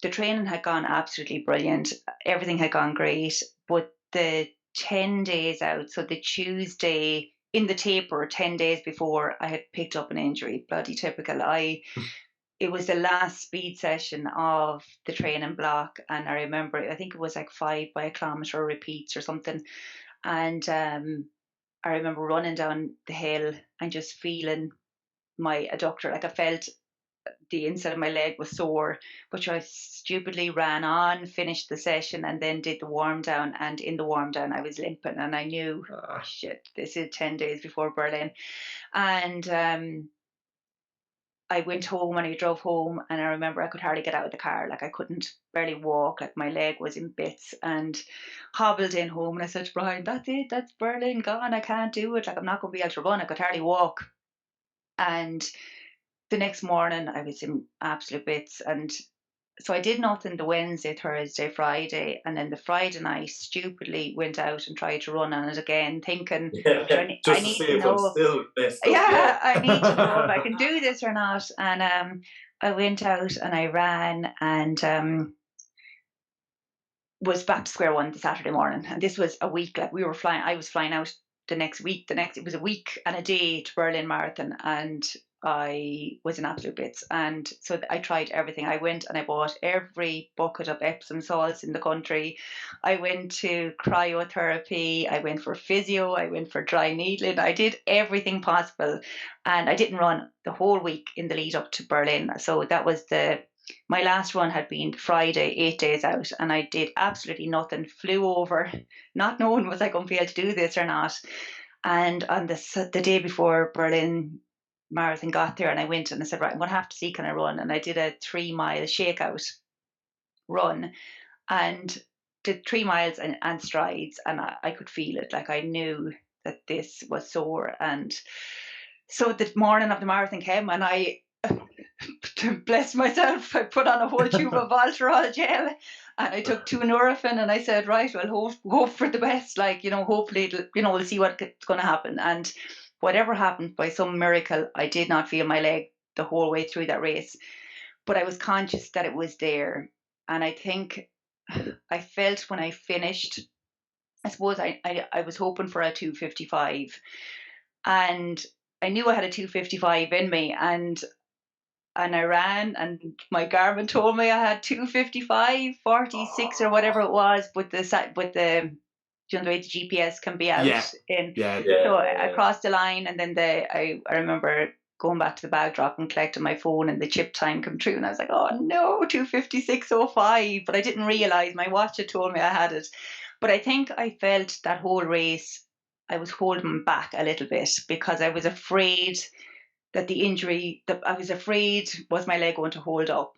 the training had gone absolutely brilliant. Everything had gone great, but the 10 days out, so the Tuesday in the taper, 10 days before, I had picked up an injury. Bloody typical. It was the last speed session of the training block, and I remember, I think it was like 5 by a kilometre repeats or something. And I remember running down the hill and just feeling my adductor, like I felt the inside of my leg was sore, but I stupidly ran on, finished the session, and then did the warm down. And in the warm down, I was limping, and I knew, oh shit, this is 10 days before Berlin. And I went home, and I drove home, and I remember I could hardly get out of the car. Like, I couldn't barely walk. Like, my leg was in bits, and hobbled in home. And I said to Brian, that's it, that's Berlin gone. I can't do it. Like, I'm not going to be able to run. I could hardly walk. And the next morning I was in absolute bits, and so I did nothing the Wednesday, Thursday, Friday, and then the Friday night stupidly went out and tried to run on it again, thinking I need to know. I need to know if I can do this or not. And I went out and I ran, and was back to square one the Saturday morning. And this was a week, like I was flying out the next week. It was a week and a day to Berlin Marathon, and I was in absolute bits. And so I tried everything. I went and I bought every bucket of Epsom salts in the country. I went to cryotherapy. I went for physio. I went for dry needling. I did everything possible. And I didn't run the whole week in the lead up to Berlin. So that was my last run had been Friday, 8 days out, and I did absolutely nothing. Flew over, not knowing was I going to be able to do this or not. And on the day before Berlin Marathon got there, and I went and I said, right, I'm going to have to see, can I run? And I did a 3-mile shakeout run, and did 3 miles and strides, and I could feel it. Like, I knew that this was sore, and So the morning of the marathon came, and I, to bless myself, I put on a whole tube of Voltarol gel, and I took 2 Nurofen, and I said, right, well, hope for the best. Like, hopefully, we'll see what's going to happen. And whatever happened, by some miracle, I did not feel my leg the whole way through that race. But I was conscious that it was there. And I think I felt when I finished, I suppose I was hoping for a 2:55, and I knew I had a 2:55 in me, and I ran, and my Garmin told me I had 2:55:46 or whatever it was, but the the way the GPS can be out in. So I crossed the line, and then I remember going back to the bag drop and collecting my phone, and the chip time come true, and I was like, oh no, 2:56:05, but I didn't realize my watch had told me I had it. But I think I felt that whole race I was holding back a little bit, because I was afraid that the injury, that I was afraid, was my leg going to hold up.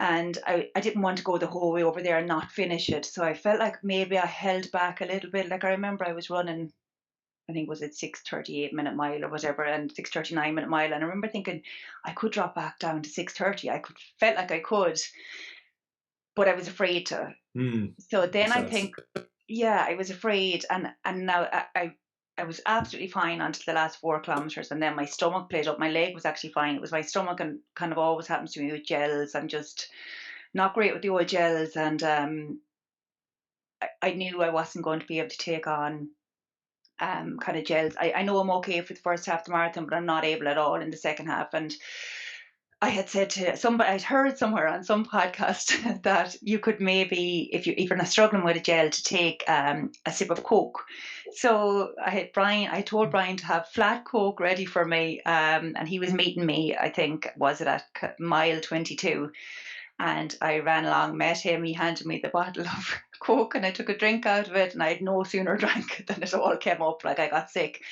And I didn't want to go the whole way over there and not finish it. So I felt like maybe I held back a little bit. Like, I remember I was running, I think, was it 6:38 minute mile or whatever, and 6:39 minute mile. And I remember thinking I could drop back down to 6:30. Felt like I could, but I was afraid to. So then I think, I was afraid. And now I was absolutely fine until the last 4 kilometers, and then my stomach played up. My leg was actually fine. It was my stomach, and kind of always happens to me with gels. I'm just not great with the old gels, and I knew I wasn't going to be able to take on kind of gels. I know I'm okay for the first half of the marathon, but I'm not able at all in the second half. And I had said to somebody, I'd heard somewhere on some podcast that you could maybe, if you're not struggling with a gel, to take a sip of Coke. So I told Brian to have flat Coke ready for me, and he was meeting me, I think, was it at mile 22? And I ran along, met him, he handed me the bottle of Coke, and I took a drink out of it, and I had no sooner drank it than it all came up, like I got sick.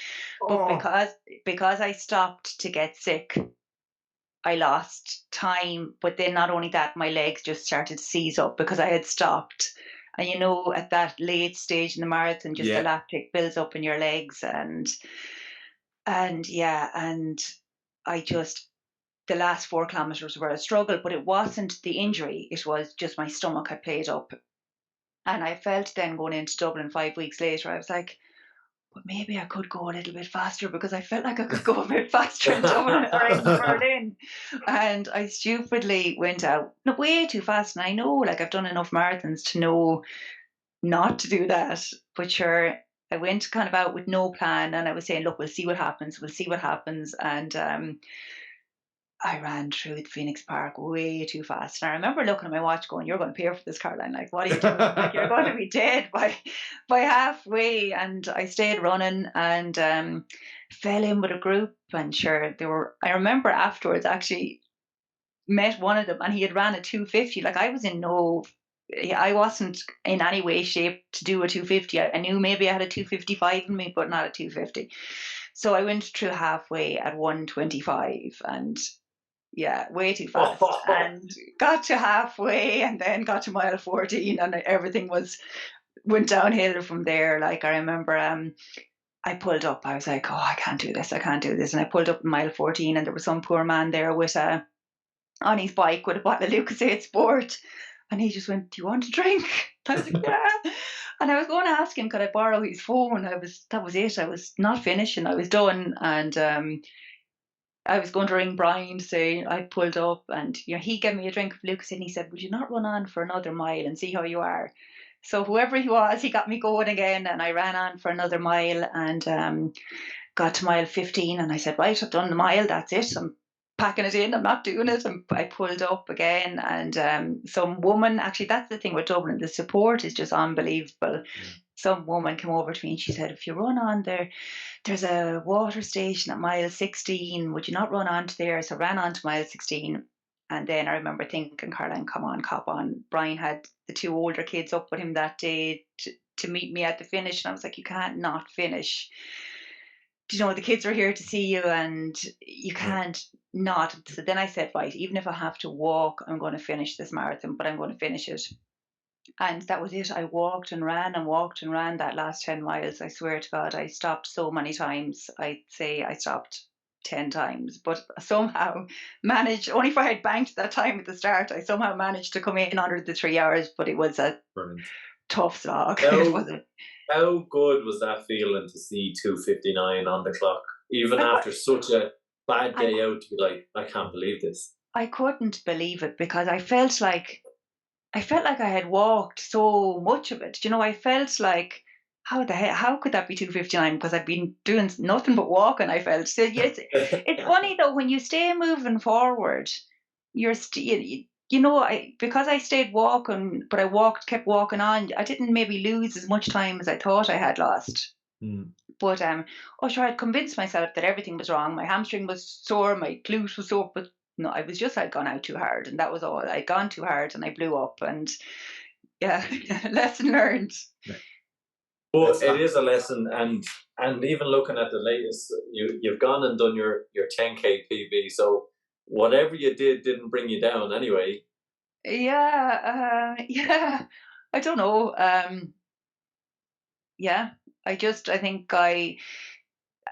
But because I stopped to get sick, I lost time. But then not only that, my legs just started to seize up because I had stopped. And at that late stage in the marathon, just the lactic builds up in your legs, and I just, the last 4 kilometers were a struggle. But it wasn't the injury, it was just my stomach had played up. And I felt then, going into Dublin 5 weeks later, I was like, but maybe I could go a little bit faster, because I felt like I could go a bit faster in Dublin or in Berlin. And I stupidly went out way too fast. And I know, like, I've done enough marathons to know not to do that. But sure, I went kind of out with no plan, and I was saying, look, we'll see what happens. And I ran through the Phoenix Park way too fast. And I remember looking at my watch going, you're going to pay for this, Caroline. Like, what are you doing? Like, you're going to be dead by halfway. And I stayed running, and fell in with a group. And sure, I remember afterwards actually met one of them, and he had ran a 2:50. Like, I wasn't in any way shaped to do a 2:50. I knew maybe I had a 2:55 in me, but not a 2:50. So I went through halfway at 1:25, and way too fast, and got to halfway, and then got to mile 14, and everything went downhill from there. Like, I remember I pulled up, I was like, oh, I can't do this, and I pulled up in mile 14, and there was some poor man there with on his bike with a bottle of Lucozade Sport, and he just went, do you want a drink? I was like, yeah. And I was going to ask him, could I borrow his phone? That was it. I was not finishing, I was done. And I was going to ring Brian to say I pulled up, and he gave me a drink of Lucozade, and he said, would you not run on for another mile and see how you are? So whoever he was, he got me going again, and I ran on for another mile, and got to mile 15, and I said, right, I've done the mile, that's it, I'm packing it in, I'm not doing it. And I pulled up again, and some woman, actually, that's the thing with Dublin, the support is just unbelievable. Some woman came over to me, and she said, if you run on there's a water station at mile 16, would you not run on to there? So I ran on to mile 16, and then I remember thinking, Caroline, come on, cop on. Brian had the 2 older kids up with him that day to meet me at the finish, and I was like, you can't not finish. The kids are here to see you, and you can't not. So then I said, right, even if I have to walk, I'm going to finish this marathon, but I'm going to finish it. And that was it. I walked and ran that last 10 miles. I swear to God, I stopped so many times. I'd say I stopped 10 times, but somehow managed, only if I had banked that time at the start, I somehow managed to come in under the 3 hours, but it was a Brilliant. tough slog. How good was that feeling to see 2:59 on the clock, even after such a bad day out, to be like, I can't believe this. I couldn't believe it, because I felt like I had walked so much of it. I felt like, how could that be 2:59? Because I've been doing nothing but walking, I felt. So yes, it's funny though, when you stay moving forward, you're because I stayed walking, but kept walking on. I didn't maybe lose as much time as I thought I had lost. But sure, I'd convinced myself that everything was wrong. My hamstring was sore, my glute was sore, but no, I was just, I'd gone out too hard, and that was all. I'd gone too hard and I blew up, and yeah, lesson learned. But it is a lesson, and even looking at the latest, you've gone and done your 10K PB, so whatever you did didn't bring you down anyway. Yeah, I don't know. Yeah, I think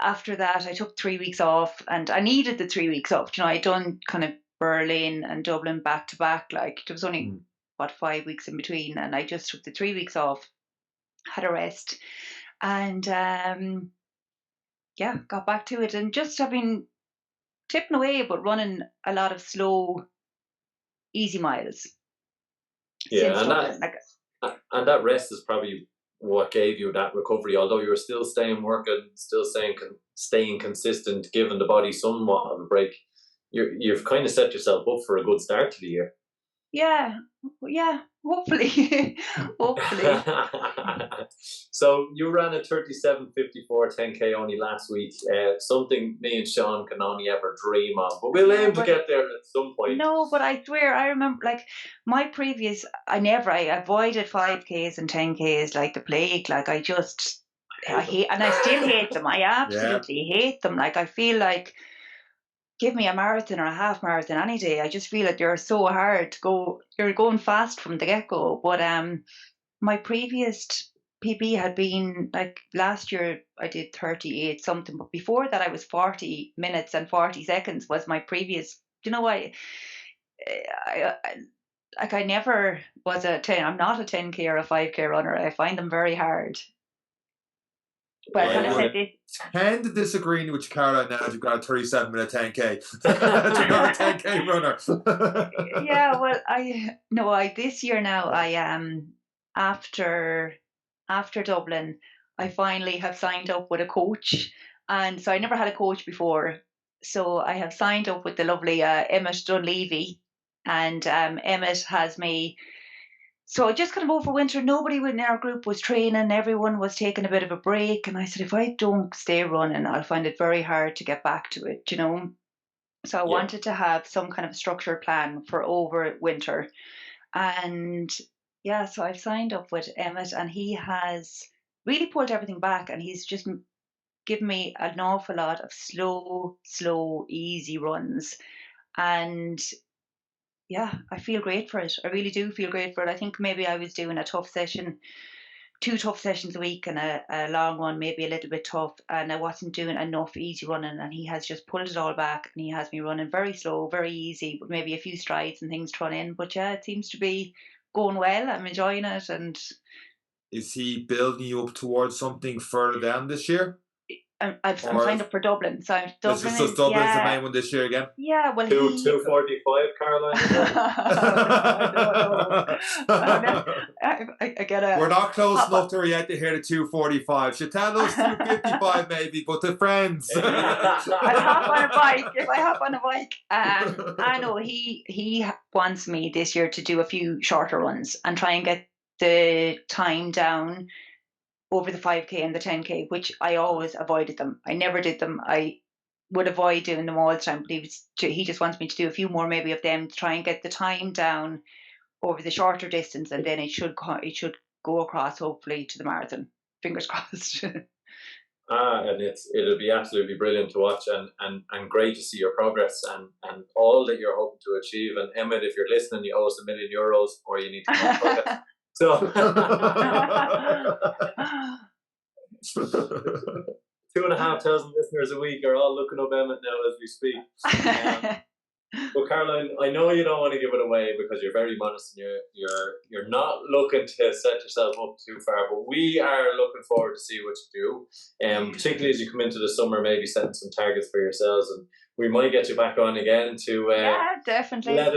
after that, I took 3 weeks off, and I needed the 3 weeks off. I'd done kind of Berlin and Dublin back to back. Like, there was only 5 weeks in between, and I just took the 3 weeks off, had a rest, and got back to it, and just have been tipping away, but running a lot of slow, easy miles. Yeah, and that rest is probably what gave you that recovery. Although you were still staying working, still staying consistent, giving the body somewhat of a break, you've kind of set yourself up for a good start to the year. Yeah, hopefully. Hopefully. So you ran a 37:54 10K only last week. Something me and Sean can only ever dream of, but we'll aim to get there at some point. No, but I swear, I remember, like, my previous, I avoided 5Ks and 10Ks like the plague. Like, I hate, and I still hate them. I absolutely hate them. Like, I feel like, give me a marathon or a half marathon any day. I just feel like they're so hard to go. You're going fast from the get-go. But my previous PB had been, like, last year I did 38 something, but before that I was 40 minutes and 40 seconds was my previous. I never was I'm not a 10K or a 5K runner. I find them very hard. But I kind of said this. Tend to disagree with you, Caroline, now that you've got a 37-minute 10K. You're not a 10K runner. Yeah, well, this year now, I am after Dublin, I finally have signed up with a coach, and so I never had a coach before. So I have signed up with the lovely Emmett Dunleavy, and Emmett has me. So just kind of over winter, nobody in our group was training. Everyone was taking a bit of a break. And I said, if I don't stay running, I'll find it very hard to get back to it, So I wanted to have some kind of structured plan for over winter. And so I've signed up with Emmett, and he has really pulled everything back. And he's just given me an awful lot of slow, easy runs. And I feel great for it. I really do feel great for it. I think maybe I was doing a tough session, 2 tough sessions a week, and a long one, maybe a little bit tough, and I wasn't doing enough easy running, and he has just pulled it all back, and he has me running very slow, very easy, with maybe a few strides and things thrown in. But it seems to be going well. I'm enjoying it. And is he building you up towards something further down this year? I'm signed up for Dublin, so Dublin. So Dublin's the main one this year again. Yeah, well, 2:45, Caroline. I get a. We're not close enough to yet to hear the 2:45. Should tell us 2:55 maybe, but the friends. I'll hop on a bike if I hop on a bike. I know he wants me this year to do a few shorter runs and try and get the time down over the 5K and the 10K, which I always avoided them. I never did them. I would avoid doing them all the time, but he just wants me to do a few more maybe of them to try and get the time down over the shorter distance, and then it should go across hopefully to the marathon. Fingers crossed. And it'll be absolutely brilliant to watch, and great to see your progress and all that you're hoping to achieve. And Emmett, if you're listening, you owe us €1 million, or you need to come on podcast. So 2,500 listeners a week are all looking up Emmett now as we speak. But Caroline, I know you don't want to give it away because you're very modest and you're not looking to set yourself up too far. But we are looking forward to see what you do, particularly as you come into the summer, maybe setting some targets for yourselves, and we might get you back on again to definitely let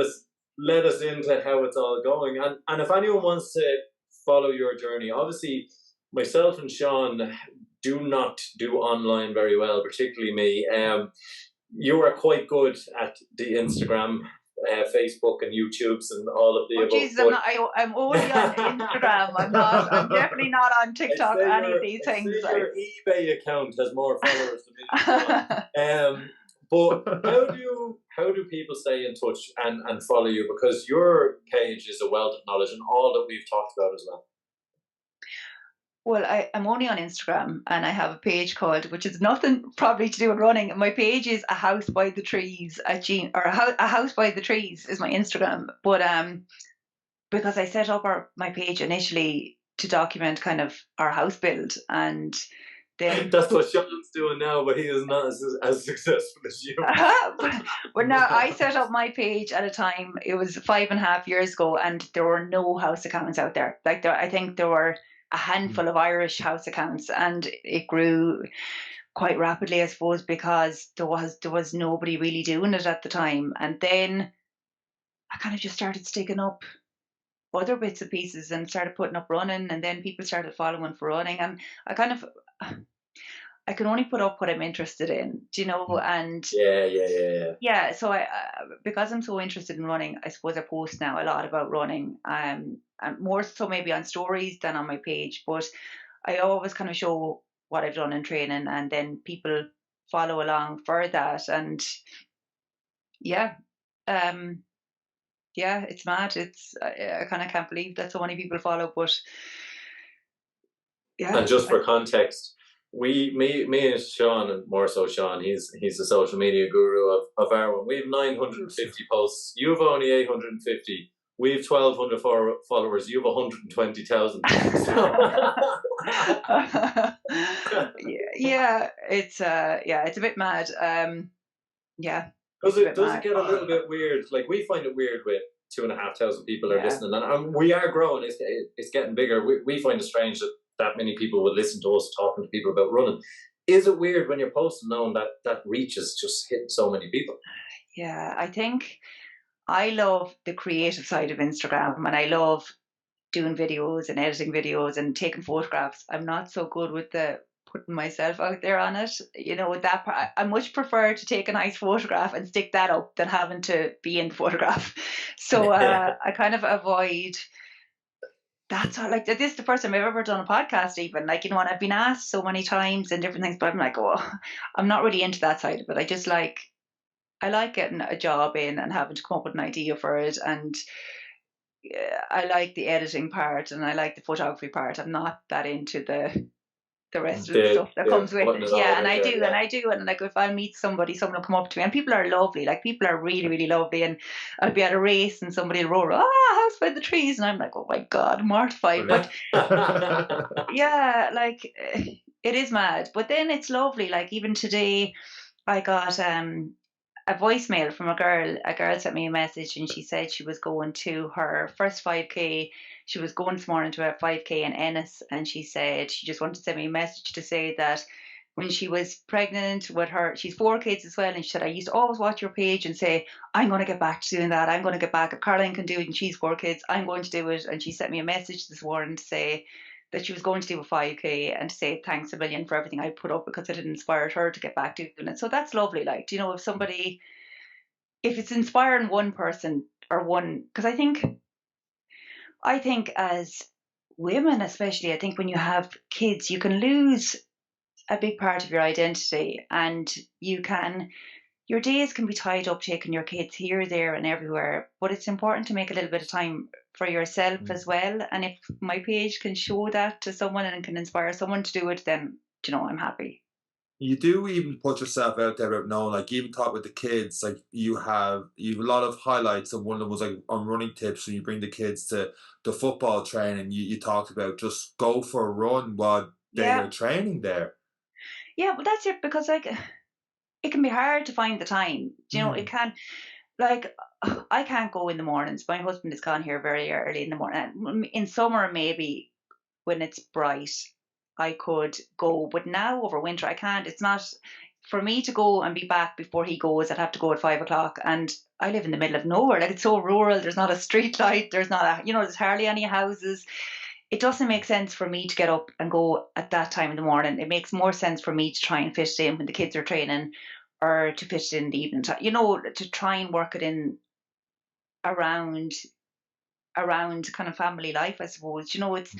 us into how it's all going. And if anyone wants to follow your journey, obviously myself and Sean do not do online very well, particularly me. You are quite good at the Instagram, Facebook, and YouTubes, and all of the above. Jesus, I'm only on Instagram. I'm definitely not on TikTok. Any of these things. Your eBay account has more followers than me. But how do people stay in touch and follow you? Because your page is a wealth of knowledge and all that we've talked about as well. Well, I'm only on Instagram, and I have a page called, which is nothing probably to do with running. My page is A House by the Trees A House by the Trees is my Instagram. But because I set up my page initially to document kind of our house build, and then that's what Sean's doing now, but he is not as successful as you. But now I set up my page at a time, it was 5.5 years ago, and there were no house accounts out there. I think there were a handful of Irish house accounts, and it grew quite rapidly, I suppose, because there was nobody really doing it at the time. And then I kind of just started sticking up other bits and pieces and started putting up running, and then people started following for running, and I can only put up what I'm interested in, and yeah. So I because I'm so interested in running, I suppose I post now a lot about running, and more so maybe on stories than on my page, but I always kind of show what I've done in training, and then people follow along for that. And it's mad. I kind of can't believe that so many people follow, but yeah. And just for context, me and Sean, and more so Sean, he's the social media guru of our one. We have 950 posts. You have only 850. We have 1,200 followers. You have 120,000. It's a bit mad. Does it get a little bit weird? Like, we find it weird with 2,500 people are listening, and we are growing. It's getting bigger. We find it strange that many people would listen to us talking to people about running. Is it weird when you're posting knowing that reach is just hitting so many people? Yeah, I think I love the creative side of Instagram, and I love doing videos and editing videos and taking photographs. I'm not so good with the putting myself out there on it. With that part, I much prefer to take a nice photograph and stick that up than having to be in the photograph. So I kind of avoid. That's all. Like, this is the first time I've ever done a podcast, even. Like, and I've been asked so many times and different things, but I'm like, I'm not really into that side of it. I like getting a job in and having to come up with an idea for it, and I like the editing part and I like the photography part. I'm not that into the rest of the stuff that comes with it. Yeah, and I do. And like, if I meet somebody, someone will come up to me, and people are lovely. Like, people are really, really lovely. And I'll be at a race and somebody will roar, House by the Trees. And I'm like, oh my God, mortified. But yeah, like, it is mad. But then it's lovely. Like, even today, I got a voicemail from a girl. A girl sent me a message, and she said she was going to her first 5K. She was going this morning to a 5K in Ennis, and she said she just wanted to send me a message to say that when she was pregnant with she's 4 kids as well, and she said, I used to always watch your page and say, I'm going to get back to doing that. I'm going to get back. If Caroline can do it and she's 4 kids, I'm going to do it. And she sent me a message this morning to say that she was going to do a 5K and to say thanks a million for everything I put up, because it had inspired her to get back doing it. So that's lovely. Like, if it's inspiring one person or one, because I think as women, especially, I think when you have kids, you can lose a big part of your identity, and your days can be tied up taking your kids here, there, and everywhere. But it's important to make a little bit of time for yourself as well. And if my page can show that to someone and can inspire someone to do it, then I'm happy. You do even put yourself out there about knowing, like, even talk with the kids, like you have a lot of highlights, and one of them was like on running tips, and you bring the kids to the football training. You talked about just go for a run while they are training there. Yeah, but that's it, because like it can be hard to find the time. You know, it can, like, I can't go in the mornings. My husband is gone here very early in the morning. In summer, maybe when it's bright, I could go, but now over winter I can't. It's not for me to go and be back before he goes. I'd have to go at 5 o'clock, and I live in the middle of nowhere. Like, it's so rural. There's not a street light. There's not a, there's hardly any houses. It doesn't make sense for me to get up and go at that time in the morning. It makes more sense for me to try and fit it in when the kids are training, or to fit it in the evening time, to try and work it in around kind of family life, I suppose. It's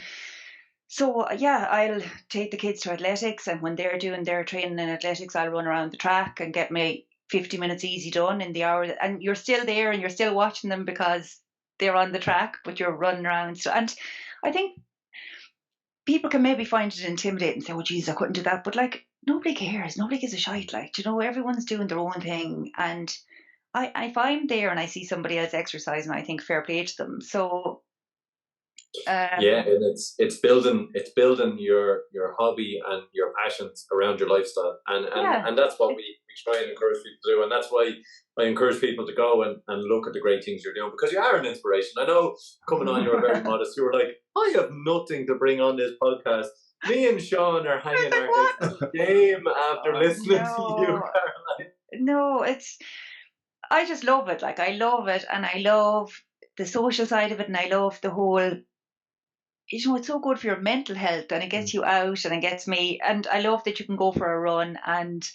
so, yeah, I'll take the kids to athletics, and when they're doing their training in athletics, I'll run around the track and get my 50 minutes easy done in the hour. And you're still there and you're still watching them because they're on the track, but you're running around. And I think people can maybe find it intimidating and say, oh, geez, I couldn't do that. But like, nobody cares. Nobody gives a shite. Like, everyone's doing their own thing. And if I'm there and I see somebody else exercising, I think fair play to them. So, yeah, and it's building your hobby and your passions around your lifestyle, and that's what we try and encourage people to do, and that's why I encourage people to go and look at the great things you're doing, because you are an inspiration. I know coming on, you were very modest. You were like, I have nothing to bring on this podcast. Me and Sean are hanging our heads in game after listening to you, Caroline. No, I just love it. Like, I love it, and I love the social side of it, and I love the whole, it's so good for your mental health, and it gets you out, and it gets me. And I love that you can go for a run, and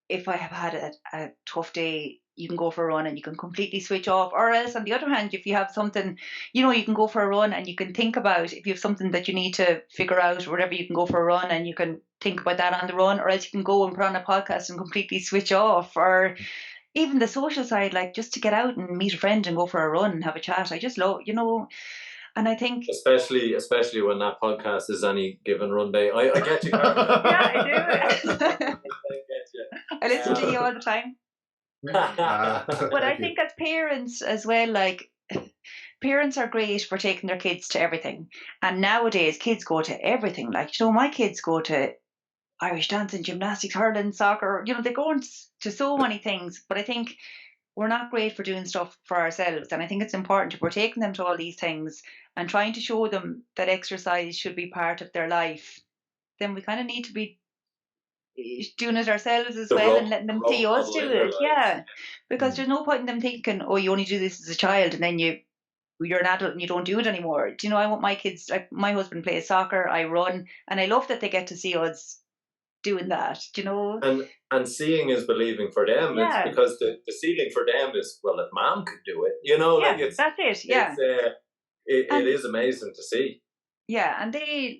if I have had a tough day, you can go for a run and you can completely switch off. Or else, on the other hand, if you have something, you can go for a run and you can think about, if you have something that you need to figure out or whatever, you can go for a run and you can think about that on the run. Or else you can go and put on a podcast and completely switch off. Or even the social side, like just to get out and meet a friend and go for a run and have a chat. I just love, and I think, especially when that podcast is any given Runday. I get you, Caroline. Yeah, I do. I listen to you all the time. But I think as parents as well, like, parents are great for taking their kids to everything. And nowadays, kids go to everything. Like, my kids go to Irish dancing, gymnastics, hurling, soccer. They go to so many things. But I think we're not great for doing stuff for ourselves. And I think it's important, if we're taking them to all these things and trying to show them that exercise should be part of their life, then we kind of need to be doing it ourselves as well, and letting them see us do it. Yeah, because there's no point in them thinking, oh, you only do this as a child, and then you're an adult and you don't do it anymore. I want my kids, like, my husband plays soccer, I run, and I love that they get to see us doing that. And seeing is believing for them. Yeah. It's because the ceiling for them is, well, if mom could do it, yeah, like that's it. Yeah, it is amazing to see. Yeah, and they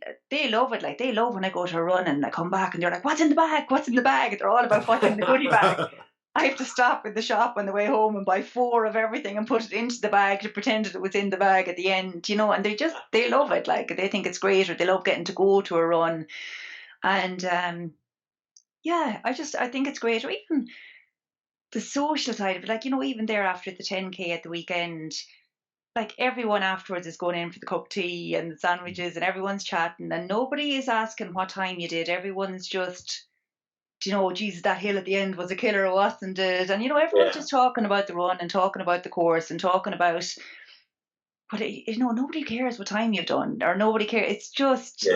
love it. Like, they love when I go to a run and I come back and they're like, what's in the bag? What's in the bag? They're all about what's in the goodie bag. I have to stop in the shop on the way home and buy 4 of everything and put it into the bag to pretend that it was in the bag at the end, and they love it. Like, they think it's great, or they love getting to go to a run. And yeah, I think it's great. Or even the social side of it, like, even there after the 10K at the weekend, like, everyone afterwards is going in for the cup of tea and the sandwiches, and everyone's chatting, and nobody is asking what time you did. Everyone's just, Jesus, that hill at the end was a killer, or wasn't it? And everyone's just talking about the run and talking about the course and talking about, but nobody cares what time you've done, or nobody cares. It's just,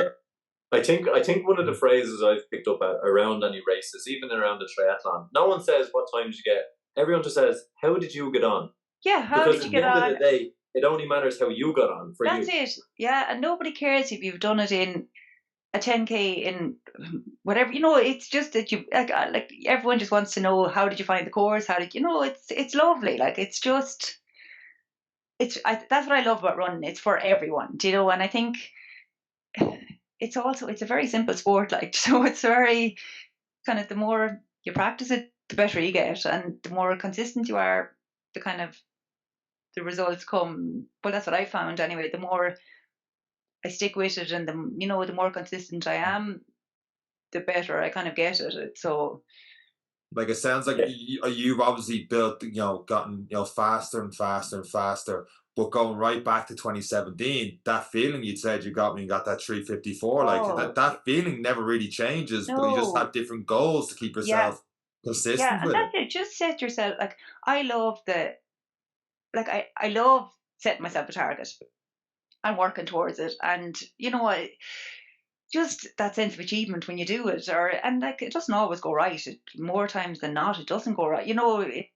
I think one of the phrases I've picked up around any races, even around the triathlon, no one says what time did you get. Everyone just says, how did you get on? Yeah, how did you get on? Because at the end of the day, it only matters how you got on for you. That's it. Yeah, and nobody cares if you've done it in a 10K in whatever. It's just that you like everyone just wants to know, how did you find the course? How did it's lovely. Like, it's just, that's what I love about running. It's for everyone, and I think it's a very simple sport. Like, so it's very kind of, the more you practice it, the better you get, and the more consistent you are, the kind of the results come. But that's what I found anyway. The more I stick with it, and the more consistent I am, the better I kind of get at it. So, like, it sounds like you've obviously built, gotten, faster and faster and faster. But going right back to 2017, that feeling you'd said you got when you got that 354, like Oh, that feeling never really changes, but you just no. have different goals to keep Yeah. yourself Yeah. consistent And with it. that's it. Just set yourself, like, I love I love setting myself a target and working towards it. And, just that sense of achievement when you do it, and like it doesn't always go right. More times than not, it doesn't go right.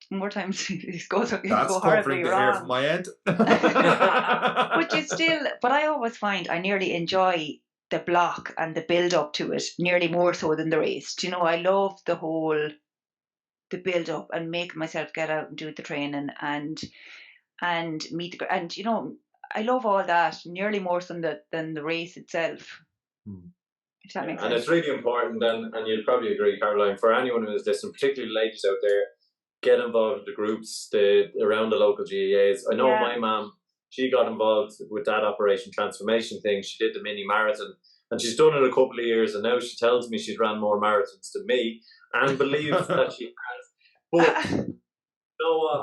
More times it That's go comforting horribly to hear from wrong. my end. But I always find I nearly enjoy the block and the build up to it nearly more so than the race. I love the build up and making myself get out and do the training and meet and I love all that nearly more than the race itself. If that makes And sense. it's really important, and you'll probably agree, Caroline, for anyone who is listening, particularly ladies out there, get involved with the groups around the local GAAs. I know my mum, she got involved with that Operation Transformation thing. She did the mini marathon, and she's done it a couple of years, and now she tells me she's ran more marathons than me, and believes that she has. But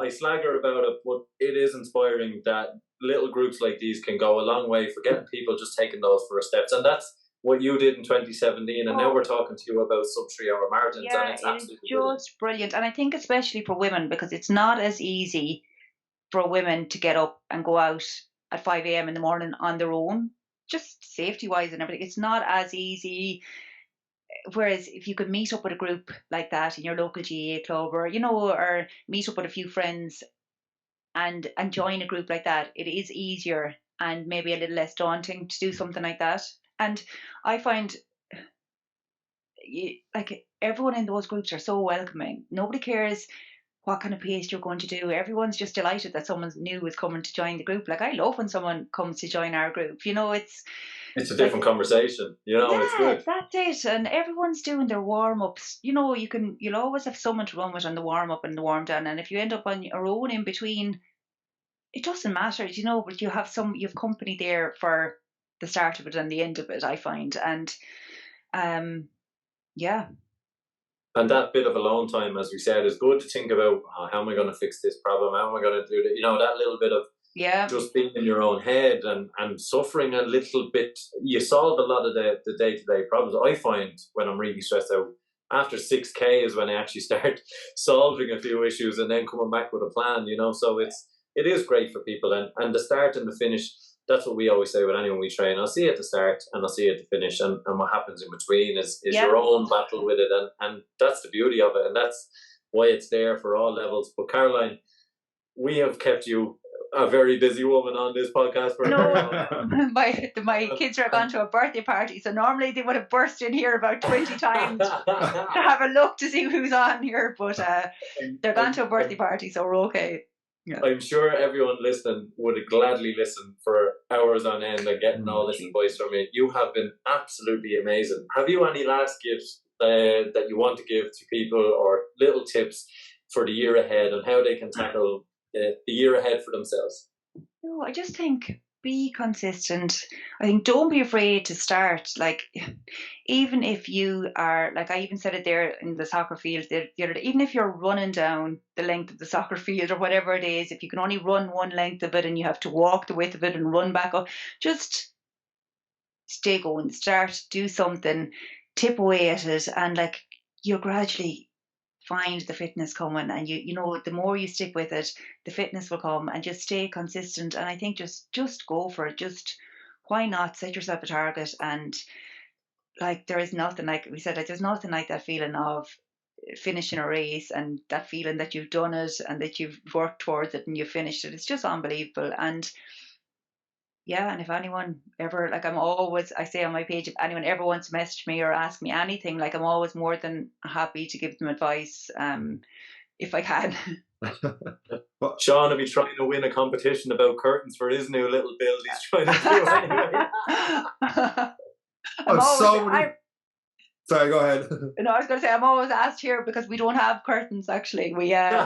I slag her about it, but it is inspiring that little groups like these can go a long way for getting people just taking those first steps. And that's what you did in 2017. And now we're talking to you about sub 3 hour marathons. And it's It is absolutely just brilliant. And I think especially for women, because it's not as easy for women to get up and go out at 5 a.m. in the morning on their own, just safety wise and everything. It's not as easy. Whereas if you could meet up with a group like that in your local GAA club, or meet up with a few friends and join a group like that, it is easier and maybe a little less daunting to do something like that. And I find like everyone in those groups are so welcoming. Nobody cares what kind of pace you're going to do. Everyone's just delighted that someone new is coming to join the group. Like I love when someone comes to join our group. it's a different conversation. It's good. That's it. And everyone's doing their warm ups. You'll always have someone to run with on the warm up and the warm down. And if you end up on your own in between, it doesn't matter, but you have company there for the start of it and the end of it, I find. And yeah. And that bit of alone time, as we said, is good to think about, how am I going to fix this problem? How am I going to do that? That little bit of just being in your own head and suffering a little bit. You solve a lot of the day-to-day problems. I find when I'm really stressed out, after 6K is when I actually start solving a few issues and then coming back with a plan, So it is great for people. And the start and the finish, that's what we always say with anyone we train. I'll see you at the start and I'll see you at the finish. And what happens in between is your own battle with it. And that's the beauty of it. And that's why it's there for all levels. But Caroline, we have kept you a very busy woman on this podcast for my kids are gone to a birthday party, so normally they would have burst in here about 20 times to have a look to see who's on here, but they're gone to a birthday party, so we're okay. Yeah. I'm sure everyone listening would gladly listen for hours on end and getting all this advice from you. You have been absolutely amazing. Have you any last gifts that you want to give to people, or little tips for the year ahead and how they can tackle the year ahead for themselves? No, I just think be consistent. I think don't be afraid to start. Like, even if you are, like I even said it there in the soccer field the other day, even if you're running down the length of the soccer field or whatever it is, if you can only run one length of it and you have to walk the width of it and run back up, just stay going, start, do something, tip away at it, and like you'll gradually find the fitness coming, and the more you stick with it, the fitness will come, and just stay consistent. And I think just go for it. Just why not set yourself a target? And like there is nothing like we said, like there's nothing like that feeling of finishing a race and that feeling that you've done it and that you've worked towards it and you've finished it. It's just unbelievable. And yeah, and if anyone ever, like I say on my page, if anyone ever wants to message me or ask me anything, like I'm always more than happy to give them advice, if I can. Sean will be trying to win a competition about curtains for his new little build he's trying to do anyway. Sorry, go ahead. No, I was going to say I'm always asked here because we don't have curtains. Actually, we are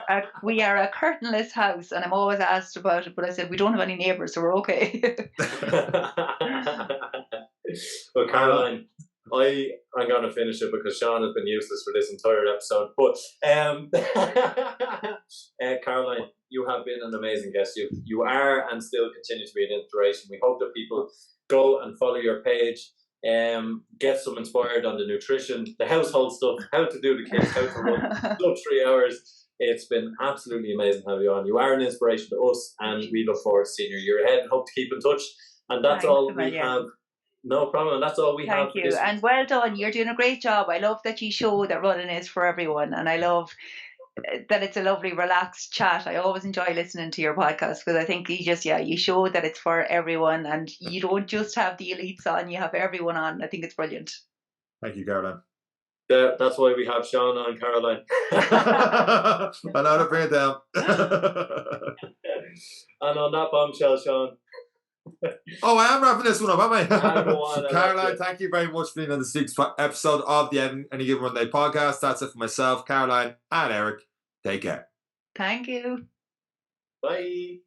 a curtainless house, and I'm always asked about it. But I said we don't have any neighbours, so we're okay. Well, Caroline, I'm going to finish it because Sean has been useless for this entire episode. But Caroline, you have been an amazing guest. You are and still continue to be an inspiration. We hope that people go and follow your page, get some inspired on the nutrition, the household stuff, how to do the kids, how to run sub 3 hours. It's been absolutely amazing to have you on. You are an inspiration to us, and we look forward to seeing your year ahead and hope to keep in touch. And that's all we have. No problem. And that's all we have. Thank you. And well done. You're doing a great job. I love that you show that running is for everyone. And I love that it's a lovely, relaxed chat. I always enjoy listening to your podcast because I think you show that it's for everyone and you don't just have the elites on, you have everyone on. I think it's brilliant. Thank you, Caroline. That's why we have Sean and Caroline. I know how to bring it down. And on that bombshell, Sean. Oh, I am wrapping this one up, am I? Go on, Caroline, thank you very much for being on this week's episode of the Any Given Runday podcast. That's it for myself, Caroline, and Eric. Take care. Thank you. Bye.